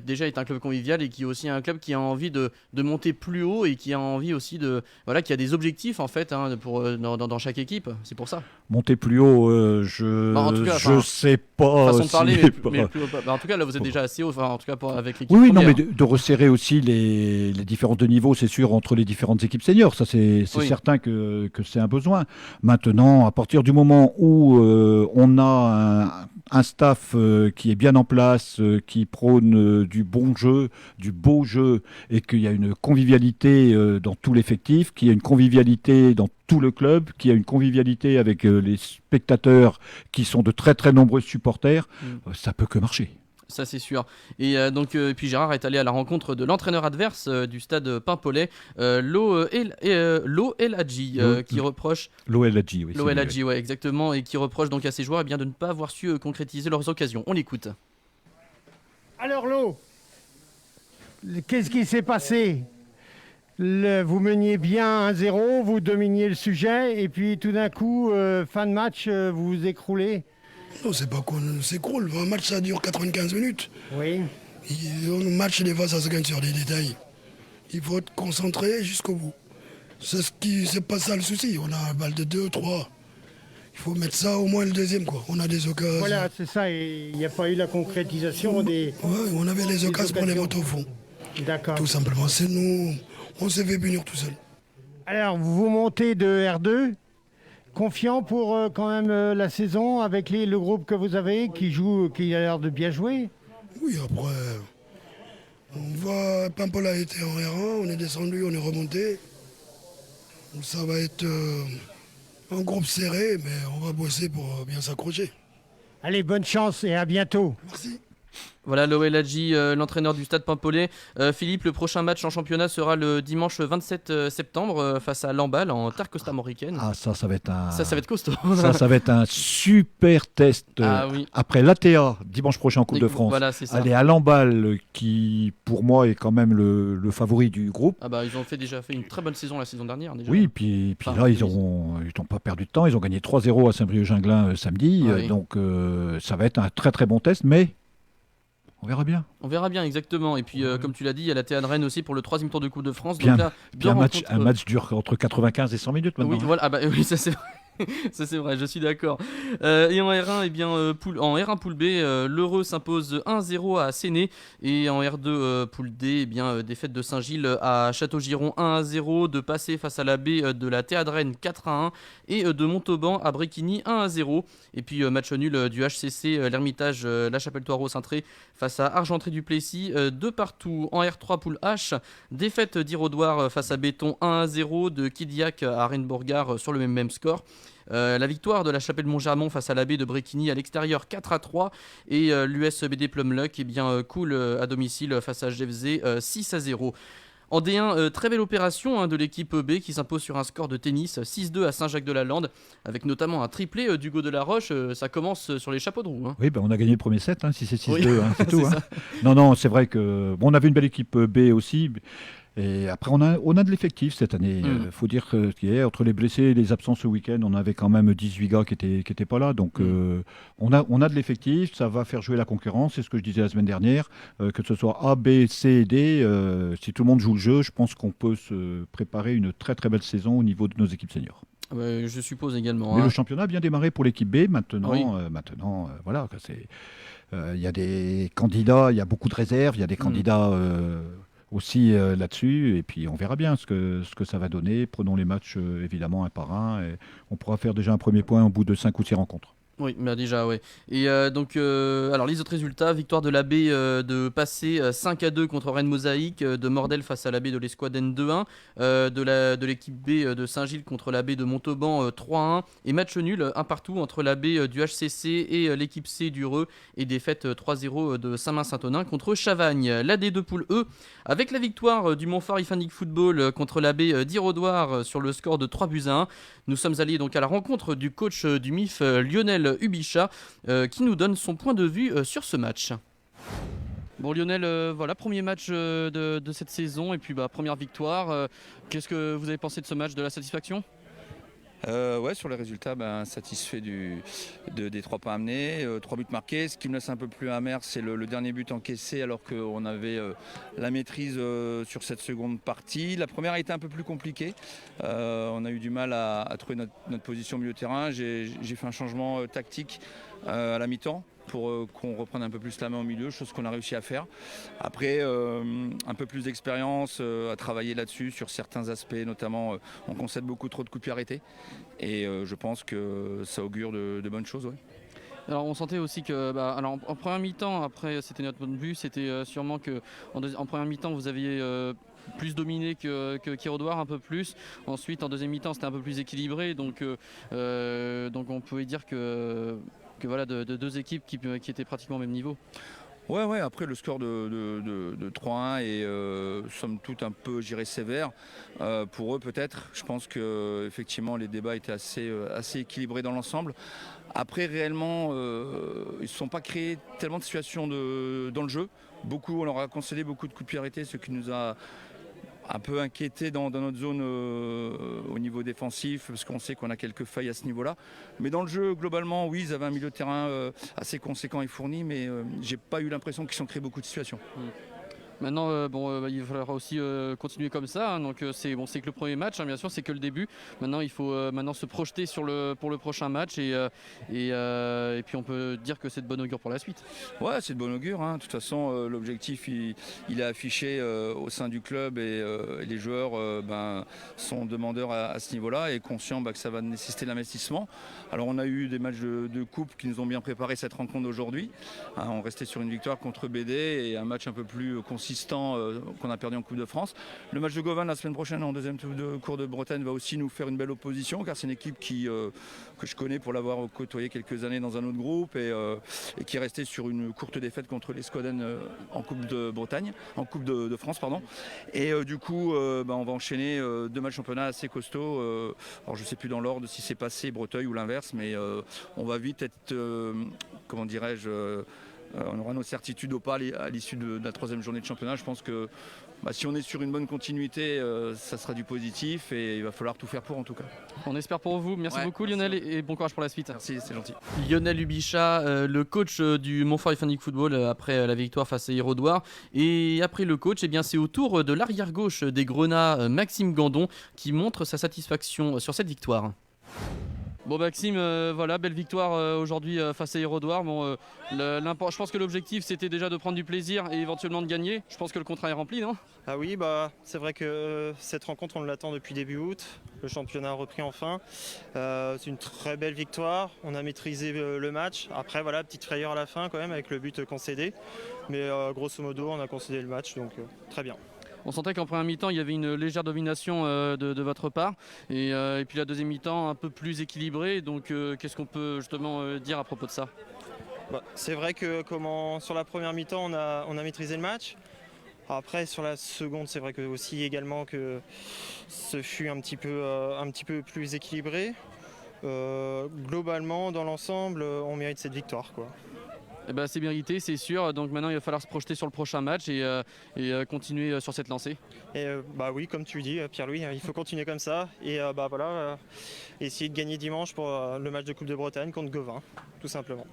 déjà est un club convivial et qui est aussi un club qui a envie de monter plus haut et qui a envie aussi qui a des objectifs en fait dans chaque équipe. C'est pour ça. Monter plus haut, je sais pas. Façon de parler, mais plus haut, en tout cas là vous êtes déjà assez haut. En tout cas avec l'équipe. Oui, non, mais de resserrer aussi les différences de niveau, c'est sûr, entre les différentes équipes seniors. Ça, c'est certain que c'est un besoin. Maintenant, à partir du moment où on a un staff qui est bien en place, qui prône du bon jeu, du beau jeu, et qu'il y a une convivialité dans tout l'effectif, qu'il y a une convivialité dans tout le club, qu'il y a une convivialité avec les spectateurs qui sont de très très nombreux supporters, ça peut que marcher. Ça c'est sûr. Et puis Gérard est allé à la rencontre de l'entraîneur adverse du stade Paimpolais, Lo El Hadji, qui reproche. Lo El Hadji, oui. Lo El Hadji, ouais, exactement, et qui reproche donc à ses joueurs de ne pas avoir su concrétiser leurs occasions. On l'écoute. Alors Lo, qu'est-ce qui s'est passé? Vous meniez bien 1-0, vous dominiez le sujet, et puis tout d'un coup, fin de match, vous vous écroulez. Non, c'est pas qu'on s'écroule. Un match, ça dure 95 minutes. Oui. Un match, des fois, ça se gagne sur des détails. Il faut être concentré jusqu'au bout. C'est pas ça le souci. On a un balle de 2, 3. Il faut mettre ça au moins le deuxième, quoi. On a des occasions. Voilà, c'est ça. Et il n'y a pas eu la concrétisation des... Oui, on avait les occasions pour les mettre au fond. D'accord. Tout simplement. C'est nous, on s'est fait punir tout seul. Alors, vous montez de R2. Confiant pour quand même la saison avec le groupe que vous avez qui a l'air de bien jouer? Oui, après, on voit Paimpol a été en R1, on est descendu, on est remonté. Donc ça va être un groupe serré, mais on va bosser pour bien s'accrocher. Allez, bonne chance et à bientôt. Merci. Voilà, Loël Hadji, l'entraîneur du Stade Paimpolais. Philippe, le prochain match en championnat sera le dimanche 27 septembre face à Lamballe en terre costamoricaine. Ah, ça va être un... Ça va être costaud. ça va être un super test. Oui. Après l'ATA, dimanche prochain en Coupe de France, voilà, c'est ça. aller à Lamballe, qui pour moi est quand même le favori du groupe. Ah bah, ils ont déjà fait une très bonne saison la saison dernière. Déjà. Oui, puis là, ils n'ont pas perdu de temps. Ils ont gagné 3-0 à Saint-Brieuc-Ginglin samedi. Oui. Donc, ça va être un très très bon test, mais on verra bien. On verra bien, exactement. Et puis, comme tu l'as dit, il y a la TA de Rennes aussi pour le 3e tour de Coupe de France. Bien, donc là, puis un match dure entre 95 et 100 minutes maintenant. Oui, voilà. Ah bah, oui, ça c'est vrai. Ça c'est vrai, je suis d'accord. Et en R1, eh bien, en R1 poule B, l'Heureux s'impose 1-0 à Séné. Et en R2 poule D, eh bien, défaite de Saint-Gilles à Châteaugiron 1-0, de Passé face à la B de la TA de Rennes 4-1 et de Montauban à Bréquigny 1-0. Et puis match nul du HCC, l'Hermitage, La Chapelle-Thoireau-Cintré face à Argentré-du-Plessis, 2 partout. En R3 poule H, défaite d'Irodoire face à Béton 1-0, de Kidiac à Rennes-Bourgard sur le même score. La victoire de la Chapelle-Montgermont face à la baie de Bréquigny à l'extérieur 4-3 et l'USBD Plumluck coule à domicile face à GFZ 6-0. En D1, très belle opération de l'équipe B qui s'impose sur un score de tennis 6-2 à Saint-Jacques-de-la-Lande avec notamment un triplé d'Hugo Delaroche. Ça commence sur les chapeaux de roue. Oui, on a gagné le premier set, si c'est 6-2, oui. C'est tout. Non, c'est vrai que on avait une belle équipe B aussi. Et après, on a de l'effectif cette année. Faut dire que entre les blessés et les absents ce week-end, on avait quand même 18 gars qui étaient pas là. Donc, on a de l'effectif. Ça va faire jouer la concurrence. C'est ce que je disais la semaine dernière. Que ce soit A, B, C et D, si tout le monde joue le jeu, je pense qu'on peut se préparer une très très belle saison au niveau de nos équipes seniors. Je suppose également. Mais le championnat a bien démarré pour l'équipe B. Maintenant, oui. Voilà. Il y a des candidats, il y a beaucoup de réserves, il y a des candidats... aussi là-dessus, et puis on verra bien ce que ça va donner. Prenons les matchs évidemment un par un, et on pourra faire déjà un premier point au bout de 5 ou 6 rencontres. Oui, déjà, ouais. Et alors les autres résultats, victoire de la B de Passé 5-2 contre Rennes Mosaïque, de Mordel face à la B de l'Esquadenne 2-1, de l'équipe B de Saint-Gilles contre la B de Montauban 3-1, et match nul, un partout entre la B du HCC et l'équipe C du Reux, et défaite 3-0 de Saint-Main-Saint-Onin contre Chavagne. La D2 poule E, avec la victoire du Montfort Ifanic Football contre la B d'Irodoire sur le score de 3-1. Nous sommes allés donc à la rencontre du coach du MIF, Lionel Ubisha, qui nous donne son point de vue sur ce match. Bon Lionel, voilà, premier match de cette saison et puis première victoire. Qu'est-ce que vous avez pensé de ce match, de la satisfaction ? Ouais, sur les résultats, satisfait des 3 points amenés, 3 buts marqués. Ce qui me laisse un peu plus amer, c'est le dernier but encaissé alors qu'on avait la maîtrise sur cette seconde partie. La première a été un peu plus compliquée. On a eu du mal à trouver notre position au milieu de terrain. J'ai fait un changement tactique à la mi-temps pour qu'on reprenne un peu plus la main au milieu, chose qu'on a réussi à faire. Après, un peu plus d'expérience à travailler là-dessus, sur certains aspects, notamment on concède beaucoup trop de coups de pied arrêtés. Et je pense que ça augure de bonnes choses. Ouais. Alors on sentait aussi que en première mi-temps, après c'était notre point de vue, c'était sûrement que en première mi-temps vous aviez plus dominé que Irodoire, un peu plus. Ensuite en deuxième mi-temps c'était un peu plus équilibré, donc on pouvait dire que voilà, de 2 équipes qui étaient pratiquement au même niveau. Ouais, après le score de 3-1 est somme toute un peu, je dirais, sévère pour eux peut-être. Je pense que effectivement les débats étaient assez équilibrés dans l'ensemble. Après réellement, ils ne se sont pas créés tellement de situations dans le jeu. On leur a concédé beaucoup de coups de pied arrêtés, ce qui nous a un peu inquiété dans notre zone au niveau défensif, parce qu'on sait qu'on a quelques failles à ce niveau-là. Mais dans le jeu, globalement, oui, ils avaient un milieu de terrain assez conséquent et fourni, mais j'ai pas eu l'impression qu'ils ont créé beaucoup de situations. Maintenant, il va falloir aussi continuer comme ça. Donc c'est que le premier match, bien sûr, c'est que le début. Maintenant, il faut maintenant se projeter pour le prochain match et puis on peut dire que c'est de bon augure pour la suite. Ouais, c'est de bon augure. De toute façon, l'objectif, il est affiché au sein du club et les joueurs sont demandeurs à ce niveau-là et conscients que ça va nécessiter l'investissement. Alors, on a eu des matchs de coupe qui nous ont bien préparé cette rencontre d'aujourd'hui. On restait sur une victoire contre BD et un match un peu plus conséquent consistant qu'on a perdu en Coupe de France. Le match de Gauvin la semaine prochaine en deuxième tour de Cour de Bretagne va aussi nous faire une belle opposition, car c'est une équipe que je connais pour l'avoir côtoyé quelques années dans un autre groupe et qui est restée sur une courte défaite contre les Skoden en Coupe de Bretagne, en Coupe de France, pardon. Et du coup, on va enchaîner 2 matchs championnat assez costauds. Alors je ne sais plus dans l'ordre si c'est passé Breteuil ou l'inverse, mais on va vite être, comment dirais-je, on aura nos certitudes au pas à l'issue de la 3e journée de championnat. Je pense que si on est sur une bonne continuité, ça sera du positif et il va falloir tout faire pour en tout cas. On espère pour vous. Merci beaucoup Lionel et bon courage pour la suite. Merci, c'est gentil. Lionel Hubichat, le coach du Montfort Ifanic Football après la victoire face à Hérodoire. Et après le coach, c'est au tour de l'arrière gauche des Grenats, Maxime Gandon, qui montre sa satisfaction sur cette victoire. Bon Maxime, belle victoire aujourd'hui face à Hérodoire. Je pense que l'objectif c'était déjà de prendre du plaisir et éventuellement de gagner. Je pense que le contrat est rempli, non ? Ah oui, c'est vrai que cette rencontre on l'attend depuis début août. Le championnat a repris enfin. C'est une très belle victoire. On a maîtrisé le match. Après petite frayeur à la fin quand même avec le but concédé. Mais grosso modo on a concédé le match, donc très bien. On sentait qu'en première mi-temps, il y avait une légère domination de votre part. Et puis la deuxième mi-temps, un peu plus équilibrée. Donc qu'est-ce qu'on peut justement dire à propos de ça ? C'est vrai que sur la première mi-temps, on a maîtrisé le match. Après, sur la seconde, c'est vrai que aussi également que ce fut un petit peu plus équilibré. Globalement, dans l'ensemble, on mérite cette victoire, quoi. C'est mérité, c'est sûr. Donc maintenant, il va falloir se projeter sur le prochain match et continuer sur cette lancée. Et oui, comme tu dis, Pierre-Louis, il faut continuer comme ça et essayer de gagner dimanche pour le match de Coupe de Bretagne contre Gauvin, tout simplement.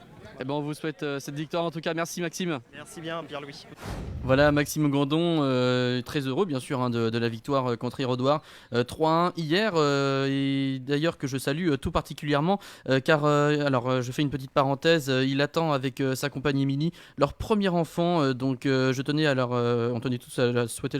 On vous souhaite cette victoire en tout cas. Merci Maxime. Merci bien, Pierre-Louis. Voilà, Maxime Gandon, très heureux bien sûr de la victoire contre Hérodoire 3-1 hier et d'ailleurs que je salue tout particulièrement car je fais une petite parenthèse, il attend avec sa compagne Émilie leur premier enfant, donc je tenais on tenait tous à souhaiter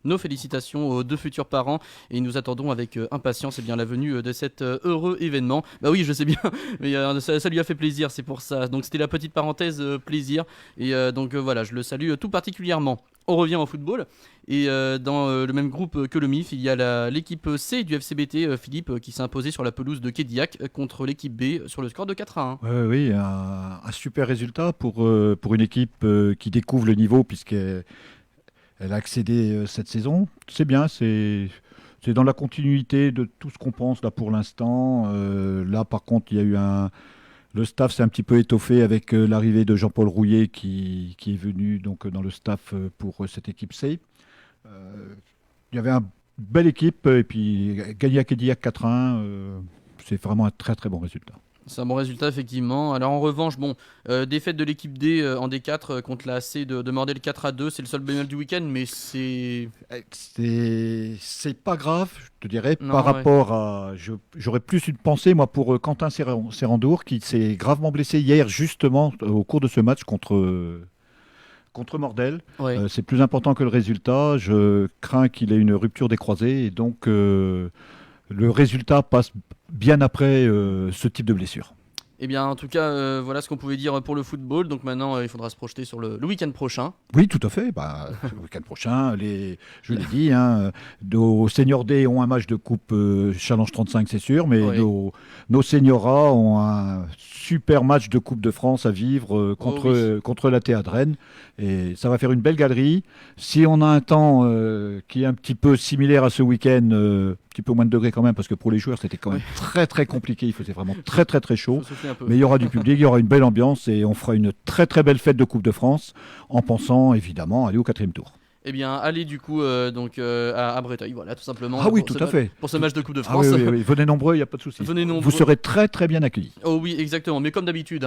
nos félicitations aux 2 futurs parents et nous attendons avec impatience la venue de cet heureux événement. Oui, je sais bien, mais ça lui a fait plaisir, c'est pour ça. Donc c'était la petite parenthèse plaisir et je le salue tout particulièrement. On revient au football et dans le même groupe que le MIF, il y a l'équipe C du FCBT, Philippe, qui s'est imposée sur la pelouse de Quédillac contre l'équipe B sur le score de 4-1. Oui, un super résultat pour une équipe qui découvre le niveau puisqu'elle a accédé cette saison. C'est bien, c'est dans la continuité de tout ce qu'on pense là pour l'instant. Là par contre, il y a eu le staff s'est un petit peu étoffé avec l'arrivée de Jean-Paul Rouillet qui est venu donc, dans le staff pour cette équipe C. Il y avait une belle équipe et puis gagner à Quédillac 4-1, c'est vraiment un très très bon résultat. C'est un bon résultat effectivement. Alors en revanche, défaite de l'équipe D en D4 contre la C de Mordel 4-2, c'est le seul bémol du week-end, mais c'est pas grave, je te dirais, rapport à... J'aurais plus une pensée, moi, pour Quentin Serrandour, qui s'est gravement blessé hier, justement, au cours de ce match contre Mordel. C'est plus important que le résultat. Je crains qu'il ait une rupture des croisés, et donc le résultat passe bien après ce type de blessure. En tout cas, voilà ce qu'on pouvait dire pour le football. Donc maintenant, il faudra se projeter sur le week-end prochain. Oui, tout à fait. Le week-end prochain, je l'ai dit, nos seniors D ont un match de Coupe Challenge 35, c'est sûr, mais nos seniors A ont un super match de Coupe de France à vivre contre la TA de Rennes. Et ça va faire une belle galerie. Si on a un temps qui est un petit peu similaire à ce week-end, un petit peu moins de degrés quand même, parce que pour les joueurs, c'était quand même très très compliqué. Il faisait vraiment très très très chaud. Mais il y aura du public, il y aura une belle ambiance et on fera une très très belle fête de Coupe de France en pensant évidemment aller au 4e tour. Allez du coup à Breteuil, voilà, tout simplement. Ah oui, tout à fait. Pour ce match de Coupe de France. Oui. Venez nombreux, il n'y a pas de souci. Vous serez très très bien accueillis. Oh oui, exactement, mais comme d'habitude,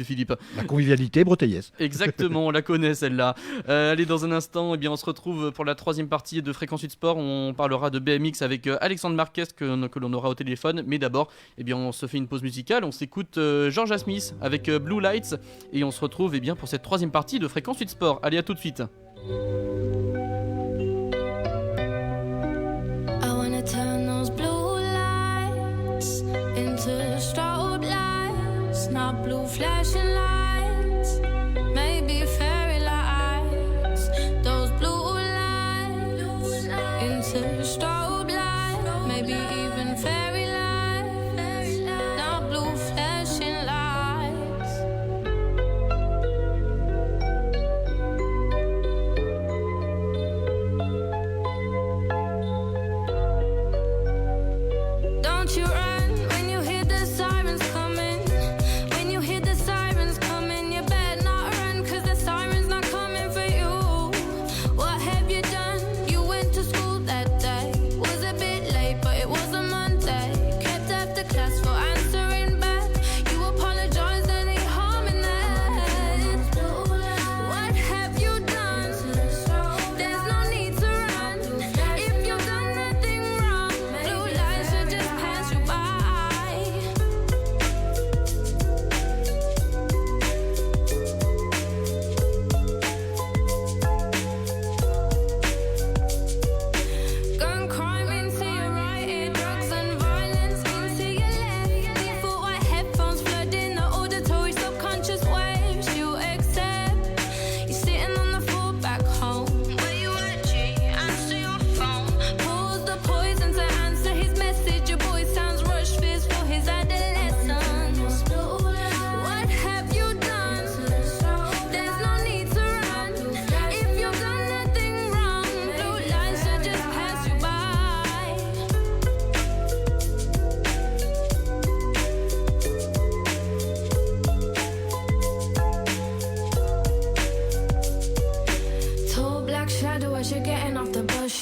Philippe. La convivialité breteuillaise. Exactement, on la connaît celle-là. Allez, dans un instant, on se retrouve pour la 3e partie de Fréquence 8 Sport. On parlera de BMX avec Alexandre Marquez que l'on aura au téléphone. Mais d'abord, on se fait une pause musicale. On s'écoute Georgia Smith avec Blue Lights et on se retrouve pour cette 3e partie de Fréquence 8 Sport. Allez, à tout de suite. Turn those blue lights into strobe lights, not blue flashing lights, maybe fairy lights.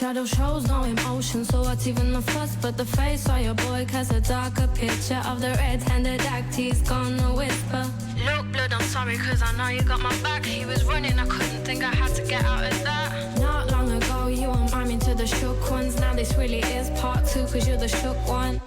shadow shows no emotion, so what's even the fuss but the face of your boy casts a darker picture of the red-handed act he's gonna whisper. Look, blood, I'm sorry cause I know you got my back. He was running, I couldn't think I had to get out of that. Not long ago you were miming to the shook ones. Now this really is part 2 cause you're the shook one.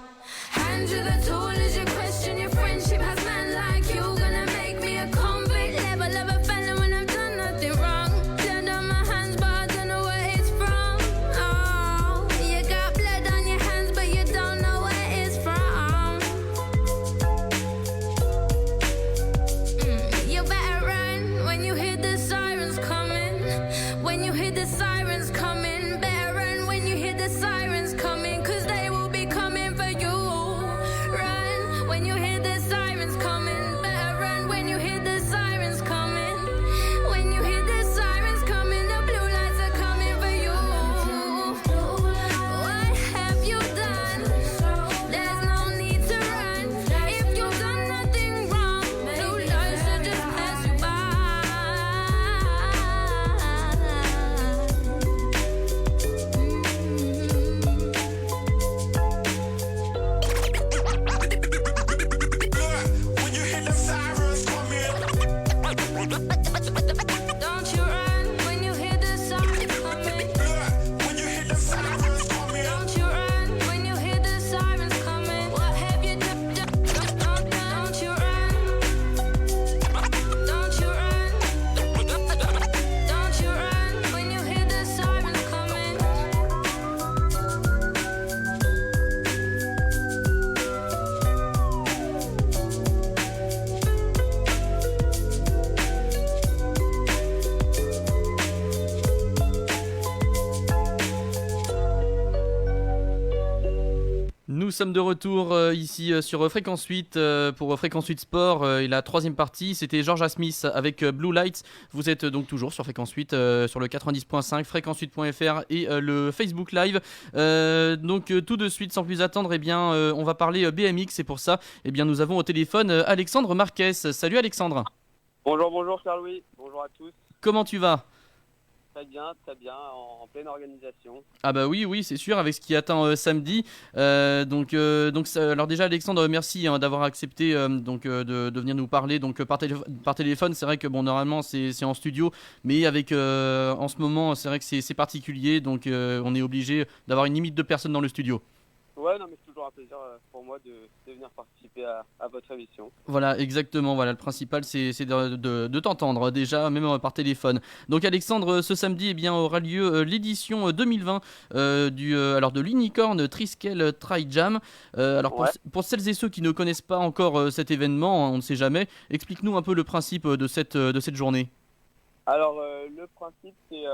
Hand you the tool as you question your friendship. Has men like you gonna make me a convict? Level of a felon when I've done nothing wrong. Blood on my hands but I don't know where it's from. Oh, you got blood on your hands but you don't know where it's from. You better run when you hear the sirens coming. When you hear the sirens coming, better run when you hear the sirens coming, cause they will be coming for you. Run when you hear the sirens coming, better run when you hear the sirens coming. When you hear the sirens coming, the blue lights are coming for you. What have you done? There's no need to run. If you've done nothing wrong, blue lights should just pass you by. When you hear the sirens coming, Don't you run when you hear the sirens coming. when you hear the sirens coming, Don't you run when you hear the sirens coming. What have you done? Don't you run. Don't you run. Don't you run when you hear the sirens coming. Nous sommes de retour ici sur Fréquence 8 pour Fréquence 8 Sport et la troisième partie. C'était Georgia Smith avec Blue Lights. Vous êtes donc toujours sur Fréquence 8 sur le 90.5, fréquence8.fr et le Facebook Live. Donc tout de suite, sans plus attendre, on va parler BMX et pour ça, nous avons au téléphone Alexandre Marquez. Salut Alexandre. Bonjour Charles-Louis, bonjour à tous. Comment tu vas ? Très bien, en pleine organisation. Ah bah oui, c'est sûr, avec ce qui attend samedi. Alors déjà Alexandre, merci d'avoir accepté de venir nous parler par téléphone. C'est vrai que normalement c'est en studio, mais avec en ce moment c'est vrai que c'est particulier, donc on est obligé d'avoir une limite de personnes dans le studio. Ouais, non mais c'est toujours un plaisir pour moi de venir participer à votre émission. Voilà, exactement. Voilà, le principal, c'est de t'entendre déjà, même par téléphone. Donc, Alexandre, ce samedi, aura lieu l'édition 2020 de l'Unicorn Triskel Tri Jam. Pour celles et ceux qui ne connaissent pas encore cet événement, on ne sait jamais. Explique-nous un peu le principe de cette journée. Alors, le principe, c'est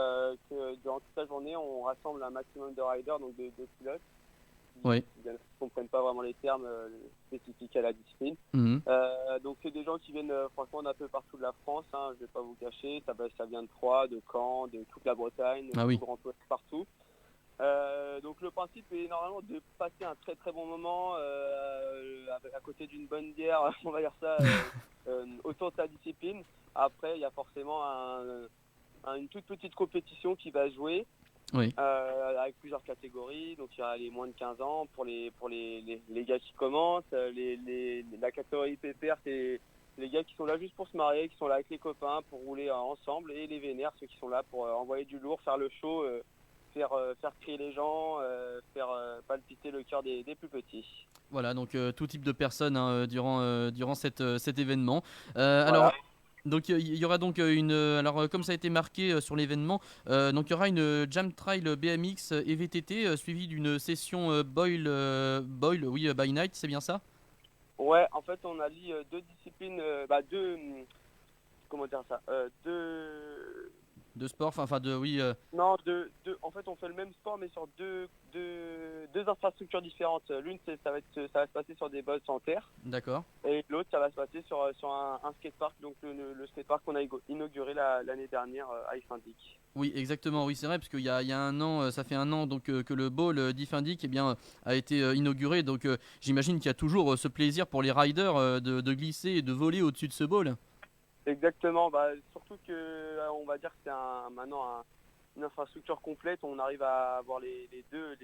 que durant toute la journée, on rassemble un maximum de riders, donc de pilotes. Oui. Qui ne comprennent pas vraiment les termes spécifiques à la discipline. Donc c'est des gens qui viennent franchement d'un peu partout de la France, je ne vais pas vous cacher, ça vient de Troyes, de Caen, de toute la Bretagne, de Grand Ouest, partout. Donc le principe est normalement de passer un très très bon moment à côté d'une bonne bière, on va dire ça, autour de sa discipline. Après il y a forcément une toute petite compétition qui va jouer. Oui. Avec plusieurs catégories, donc il y a les moins de 15 ans pour les gars qui commencent, la catégorie PPR c'est les gars qui sont là juste pour se marier, qui sont là avec les copains pour rouler ensemble, et les vénères, ceux qui sont là pour envoyer du lourd, faire le show, faire crier les gens, faire palpiter le cœur des plus petits. Voilà, donc tout type de personnes durant cet événement. Voilà. Donc il y aura donc comme ça a été marqué sur l'événement, donc il y aura une Jam Trail BMX et VTT suivie d'une session Boil by Night, c'est bien ça ? Ouais, en fait on allie deux disciplines, de sport, Non, en fait on fait le même sport mais sur deux infrastructures différentes. L'une ça va se passer sur des bosses en terre. D'accord. Et l'autre ça va se passer sur un skatepark, donc le skatepark qu'on a inauguré l'année dernière à Ifindic. Oui, exactement, oui c'est vrai, parce qu'il y a un an, ça fait un an donc que le bowl d'Ifindic a été inauguré, donc j'imagine qu'il y a toujours ce plaisir pour les riders de glisser et de voler au-dessus de ce bowl. Exactement, surtout que on va dire que c'est maintenant infrastructure complète. On arrive à avoir les deux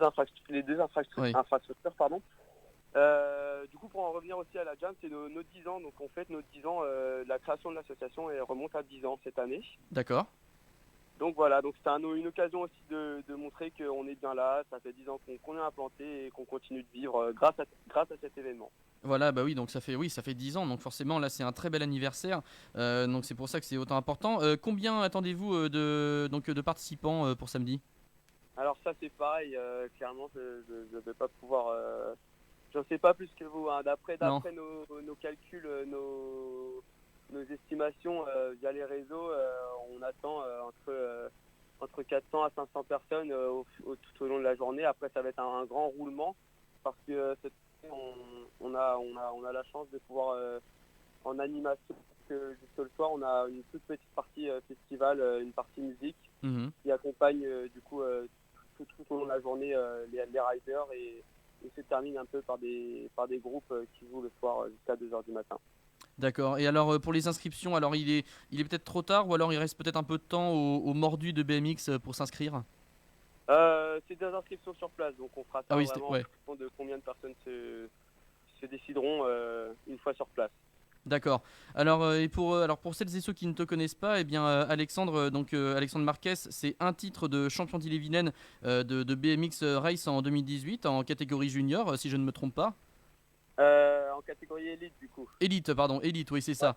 infrastructures, pardon. Du coup, pour en revenir aussi à la Jam, c'est nos 10 ans. Donc, on fête nos 10 ans. La création de l'association remonte à 10 ans cette année. D'accord. Donc voilà, donc c'était une occasion aussi de montrer qu'on est bien là. Ça fait 10 ans qu'on est implanté et qu'on continue de vivre grâce à cet événement. Voilà, bah oui, donc ça fait 10 ans, donc forcément là c'est un très bel anniversaire, donc c'est pour ça que c'est autant important. Combien attendez-vous de participants pour samedi ? Alors ça c'est pareil, clairement je ne vais pas pouvoir, j'en sais pas plus que vous, hein. D'après nos calculs, nos estimations via les réseaux, on attend entre 400 à 500 personnes tout au long de la journée. Après ça va être un grand roulement parce que on a la chance de pouvoir en animation jusque le soir on a une toute petite partie festival, une partie musique qui accompagne du coup tout au long de la journée les riders et se termine un peu par des groupes qui jouent le soir jusqu'à 2h du matin. D'accord, et alors pour les inscriptions, alors il est peut-être trop tard ou alors il reste peut-être un peu de temps aux mordus de BMX pour s'inscrire ? C'est des inscriptions sur place, donc on fera ça vraiment en fonction de combien de personnes se décideront une fois sur place. D'accord. Alors pour celles et ceux qui ne te connaissent pas, eh bien Alexandre Marquez, c'est un titre de champion d'Ille-et-Vilaine de BMX Race en 2018 en catégorie junior, si je ne me trompe pas. En catégorie élite du coup. Élite, oui c'est ça.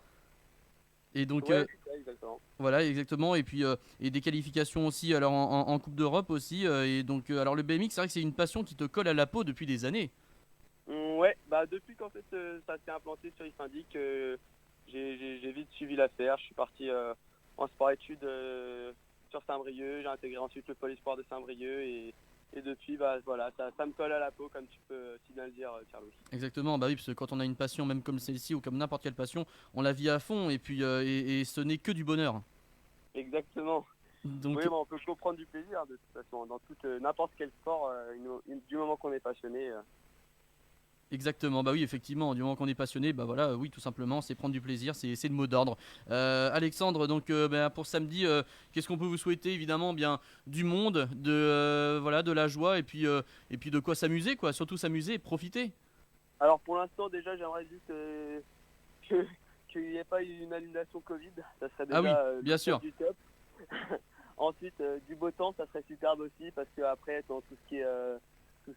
Et donc exactement. Voilà, exactement. Et puis et des qualifications aussi alors en Coupe d'Europe aussi. Et donc alors le BMX, c'est vrai que c'est une passion qui te colle à la peau depuis des années. Ouais, bah depuis qu'en fait ça s'est implanté sur Ifindic, j'ai vite suivi l'affaire. Je suis parti en sport-études sur Saint-Brieuc. J'ai intégré ensuite le pôle sport de Saint-Brieuc et depuis, bah voilà, ça me colle à la peau, comme tu peux si bien le dire, Carlos. Exactement, bah oui, parce que quand on a une passion, même comme celle-ci ou comme n'importe quelle passion, on la vit à fond et puis et ce n'est que du bonheur. Exactement. Donc... Oui, on peut comprendre du plaisir de toute façon, dans n'importe quel sport, du moment qu'on est passionné. Exactement, bah oui, effectivement, du moment qu'on est passionné, bah voilà, oui, tout simplement, c'est prendre du plaisir, c'est le mot d'ordre. Alexandre, donc pour samedi, qu'est-ce qu'on peut vous souhaiter ? Évidemment, bien du monde, de la joie et puis de quoi s'amuser, quoi. Surtout s'amuser, profiter. Alors pour l'instant, déjà, j'aimerais juste qu'il n'y ait pas une annulation Covid, ça serait déjà bien sûr. Du top. Ensuite, du beau temps, ça serait superbe aussi, parce qu'après, dans tout ce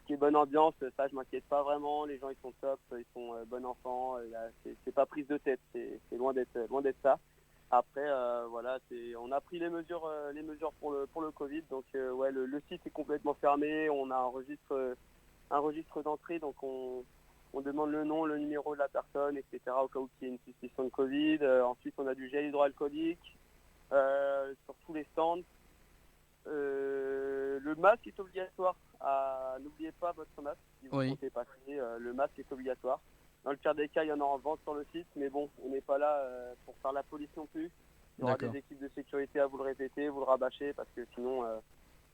qui est bonne ambiance, ça je m'inquiète pas vraiment, les gens ils sont top, ils sont bons enfants, c'est pas prise de tête, c'est loin d'être ça. Après voilà, on a pris les mesures pour le Covid, donc ouais, le site est complètement fermé, on a un registre d'entrée, donc on demande le nom, le numéro de la personne, etc. au cas où il y ait une suspicion de Covid. Ensuite on a du gel hydroalcoolique sur tous les stands. Le masque est obligatoire. N'oubliez pas votre masque si vous comptez passer. Le masque est obligatoire. Dans le pire des cas, il y en a en vente sur le site, mais bon, on n'est pas là pour faire la police non plus. Il y aura des équipes de sécurité à vous le répéter, vous le rabâcher, parce que sinon,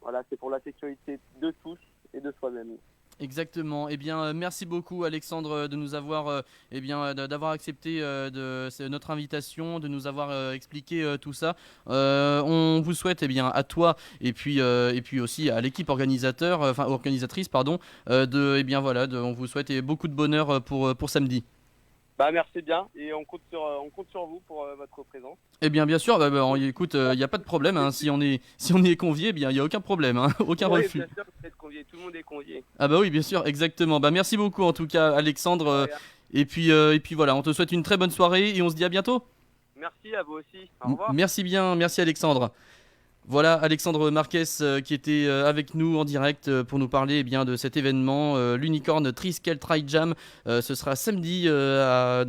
voilà, c'est pour la sécurité de tous et de soi-même. Exactement. Eh bien, merci beaucoup Alexandre de nous avoir, d'avoir accepté notre invitation, de nous avoir expliqué tout ça. On vous souhaite, à toi et puis aussi à l'équipe organisatrice, on vous souhaite beaucoup de bonheur pour samedi. Bah merci bien et on compte sur vous pour votre présence. Eh bien sûr, écoute, il n'y a pas de problème, hein, si on est convié, il n'y a aucun problème, hein, aucun refus. Bien sûr, vous êtes convié, tout le monde est convié. Ah bah oui, bien sûr, exactement. Bah merci beaucoup en tout cas Alexandre, et puis voilà, on te souhaite une très bonne soirée et on se dit à bientôt. Merci à vous aussi, au revoir. Merci bien, merci Alexandre. Voilà Alexandre Marquez qui était avec nous en direct pour nous parler de cet événement, l'Unicorn Triskel Tri Jam. Ce sera samedi à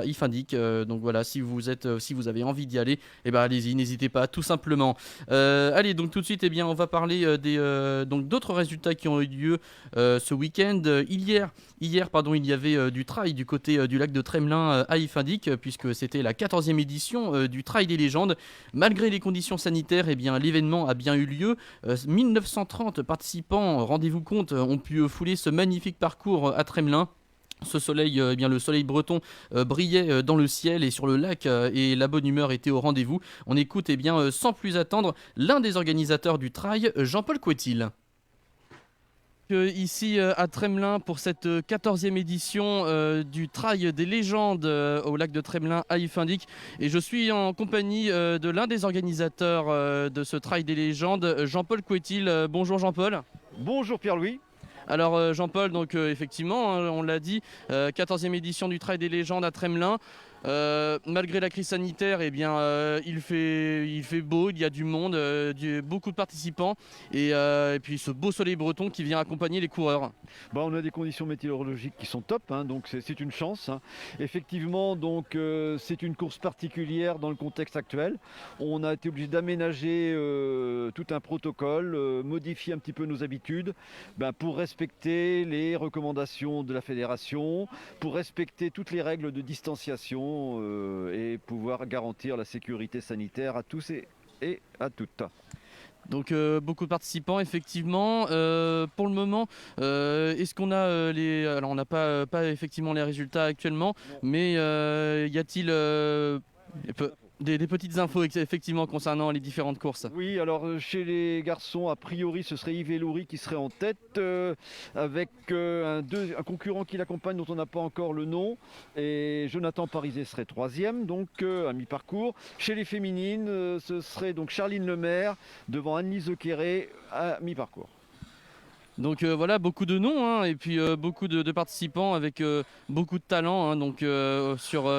Ifindic. Donc voilà, si vous avez envie d'y aller, allez-y, n'hésitez pas, tout simplement. Allez, donc tout de suite, on va parler d'autres résultats qui ont eu lieu ce week-end. Hier, il y avait du trail du côté du lac de Tremelin à Ifindic, puisque c'était la 14e édition du Trail des légendes. Malgré les conditions sanitaires, l'événement a bien eu lieu. 1930 participants, rendez-vous compte, ont pu fouler ce magnifique parcours à Tremelin. Ce soleil, le soleil breton brillait dans le ciel et sur le lac et la bonne humeur était au rendez-vous. On écoute sans plus attendre l'un des organisateurs du trail, Jean-Paul Couetil. Ici à Tremelin pour cette 14e édition du Trail des légendes au lac de Tremelin à Ifindic, et je suis en compagnie de l'un des organisateurs de ce Trail des légendes, Jean-Paul Couetil. Bonjour Jean-Paul. Bonjour Pierre-Louis. Alors Jean-Paul, donc effectivement, on l'a dit, 14e édition du Trail des légendes à Tremelin. Malgré la crise sanitaire, il fait beau, il y a du monde, beaucoup de participants et puis ce beau soleil breton qui vient accompagner les coureurs. On a des conditions météorologiques qui sont top, donc c'est une chance. Effectivement, donc c'est une course particulière dans le contexte actuel. On a été obligé d'aménager tout un protocole, modifier un petit peu nos habitudes pour respecter les recommandations de la fédération, pour respecter toutes les règles de distanciation et pouvoir garantir la sécurité sanitaire à tous et à toutes. Donc beaucoup de participants effectivement. Pour le moment, est-ce qu'on a alors on n'a pas effectivement les résultats actuellement, mais y a-t-il des petites infos effectivement concernant les différentes courses? Oui, alors chez les garçons, a priori ce serait Yves Elouri qui serait en tête avec un concurrent qui l'accompagne dont on n'a pas encore le nom, et Jonathan Parizet serait troisième, donc à mi-parcours. Chez les féminines, ce serait donc Charline Lemaire devant Anne-Lise Oquéré à mi-parcours. Donc voilà, beaucoup de noms et puis beaucoup de participants avec beaucoup de talent sur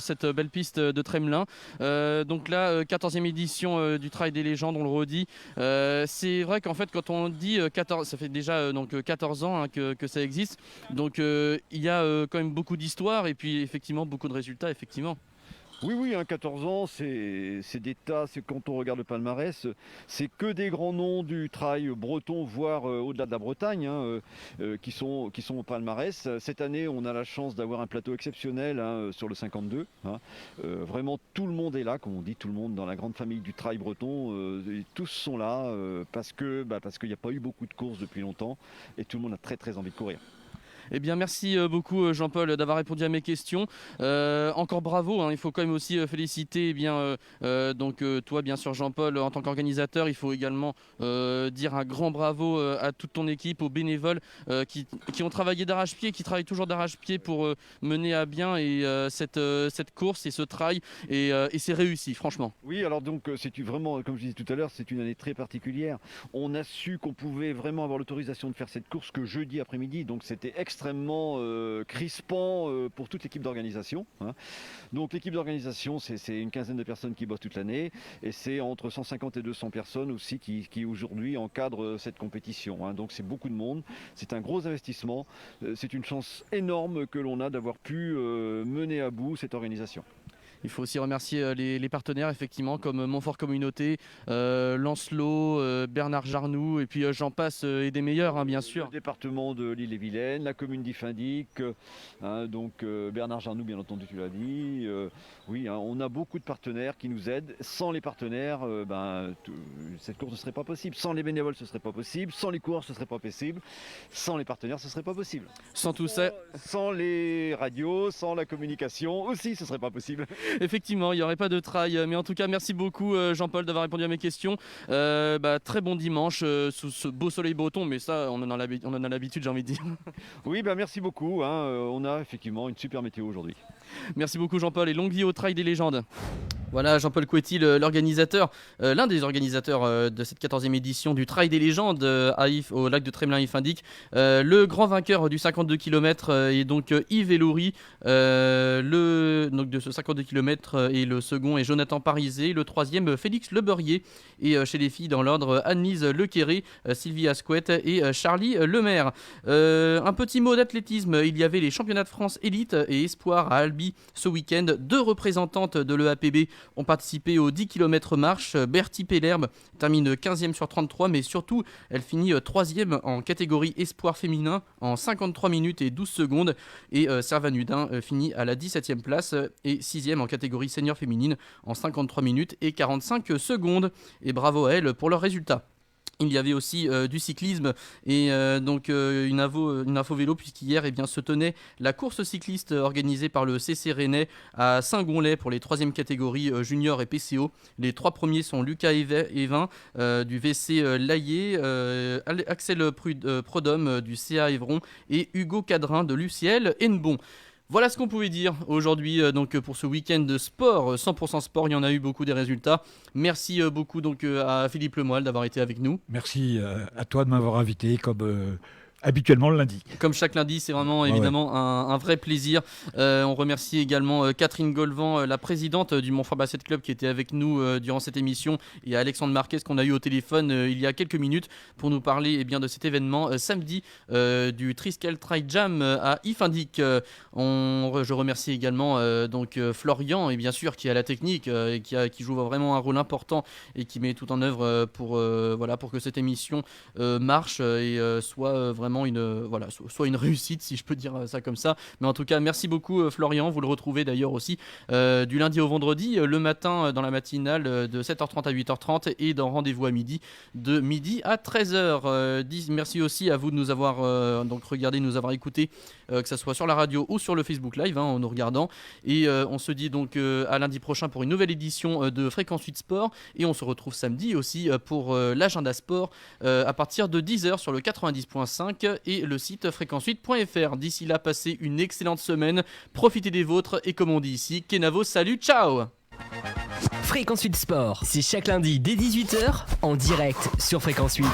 cette belle piste de Tremelin. Donc là, 14e édition du Trail des légendes, on le redit. C'est vrai qu'en fait, quand on dit 14, ça fait déjà 14 ans que ça existe. Donc il y a quand même beaucoup d'histoires et puis effectivement beaucoup de résultats, effectivement. Oui, 14 ans, c'est des tas, c'est quand on regarde le palmarès, c'est que des grands noms du trail breton, voire au-delà de la Bretagne, qui sont au palmarès. Cette année, on a la chance d'avoir un plateau exceptionnel sur le 52. Vraiment, tout le monde est là, comme on dit, tout le monde dans la grande famille du trail breton, tous sont là parce qu'il n'y a pas eu beaucoup de courses depuis longtemps et tout le monde a très très envie de courir. Eh bien, merci beaucoup Jean-Paul d'avoir répondu à mes questions. Encore bravo, il faut quand même aussi féliciter toi bien sûr Jean-Paul en tant qu'organisateur. Il faut également dire un grand bravo à toute ton équipe, aux bénévoles qui ont travaillé d'arrache-pied, qui travaillent toujours d'arrache-pied pour mener à bien cette course et ce trail et c'est réussi franchement. Oui, alors donc c'est vraiment, comme je disais tout à l'heure, c'est une année très particulière. On a su qu'on pouvait vraiment avoir l'autorisation de faire cette course que jeudi après-midi, donc c'était extrêmement crispant pour toute l'équipe d'organisation. Donc l'équipe d'organisation, c'est une quinzaine de personnes qui bossent toute l'année et c'est entre 150 et 200 personnes aussi qui aujourd'hui encadrent cette compétition. Donc c'est beaucoup de monde, c'est un gros investissement, c'est une chance énorme que l'on a d'avoir pu mener à bout cette organisation. Il faut aussi remercier les partenaires effectivement comme Montfort Communauté, Lancelot, Bernard Jarnoux et puis j'en passe et des meilleurs bien sûr. Le département de l'Ille-et-Vilaine, la commune d'Ifindic, Bernard Jarnoux bien entendu tu l'as dit. On a beaucoup de partenaires qui nous aident. Sans les partenaires, cette course ne serait pas possible. Sans les bénévoles ce ne serait pas possible. Sans les coureurs ce ne serait pas possible. Sans les partenaires ce ne serait pas possible. Sans tout ça. Sans les radios, sans la communication aussi ce ne serait pas possible. Effectivement, il n'y aurait pas de trail. Mais en tout cas, merci beaucoup Jean-Paul d'avoir répondu à mes questions. Très bon dimanche sous ce beau soleil breton, mais ça, on en a l'habitude, j'ai envie de dire. Oui, merci beaucoup. On a effectivement une super météo aujourd'hui. Merci beaucoup Jean-Paul et longue vie au Trail des légendes. Voilà Jean-Paul Couetil, l'organisateur, l'un des organisateurs de cette 14e édition du Trail des légendes au lac de Tremelin-Ifindic. Le grand vainqueur du 52 km est donc Yves Elouri, donc de ce 52 km, et le second est Jonathan Parizet, le troisième Félix Lebeurier, et chez les filles dans l'ordre Anne-Lise Lequéré, Sylvie Asquette et Charlie Lemaire. Un petit mot d'athlétisme, il y avait les championnats de France élite et espoir à Albi ce week-end. 2 représentantes de l'EAPB ont participé aux 10 km marche. Bertie Pellerbe termine 15e sur 33, mais surtout elle finit 3e en catégorie espoir féminin en 53 minutes et 12 secondes, et Servan Hudin finit à la 17e place et 6e en catégorie senior féminine en 53 minutes et 45 secondes, et bravo à elle pour leur résultat. Il y avait aussi du cyclisme et donc une info vélo, puisqu'hier se tenait la course cycliste organisée par le CC Rennais à Saint-Gonlay pour les 3e catégories junior et PCO. Les 3 premiers sont Lucas Evin du VC Laillé, Axel Prodhomme du CA Évron et Hugo Cadrin de l'UCL Hennebon. Voilà ce qu'on pouvait dire aujourd'hui donc pour ce week-end de sport, 100% sport, il y en a eu beaucoup des résultats. Merci beaucoup donc à Philippe Lemoyle d'avoir été avec nous. Merci à toi de m'avoir invité comme habituellement le lundi. Comme chaque lundi, c'est vraiment évidemment un vrai plaisir. On remercie également Catherine Golvan, la présidente du Montfort Basket Club, qui était avec nous durant cette émission, et Alexandre Marquez qu'on a eu au téléphone il y a quelques minutes pour nous parler de cet événement samedi du Triskel Trail Jam à Ifindic. Je remercie également Florian, et bien sûr qui est à la technique et qui joue vraiment un rôle important et qui met tout en œuvre pour que cette émission marche et soit vraiment soit une réussite, si je peux dire ça comme ça. Mais en tout cas, merci beaucoup Florian. Vous le retrouvez d'ailleurs aussi du lundi au vendredi, le matin dans la matinale de 7h30 à 8h30 et dans Rendez-vous à midi de midi à 13h. Merci aussi à vous de nous avoir regardé, nous avoir écouté, que ce soit sur la radio ou sur le Facebook Live en nous regardant. Et on se dit donc à lundi prochain pour une nouvelle édition de Fréquence 8 Sport. Et on se retrouve samedi aussi pour l'agenda sport à partir de 10h sur le 90.5 et le site fréquence8.fr. D'ici là, passez une excellente semaine, profitez des vôtres et comme on dit ici, Kenavo, salut, ciao. Fréquence 8 Sport, c'est chaque lundi dès 18h en direct sur Fréquence 8.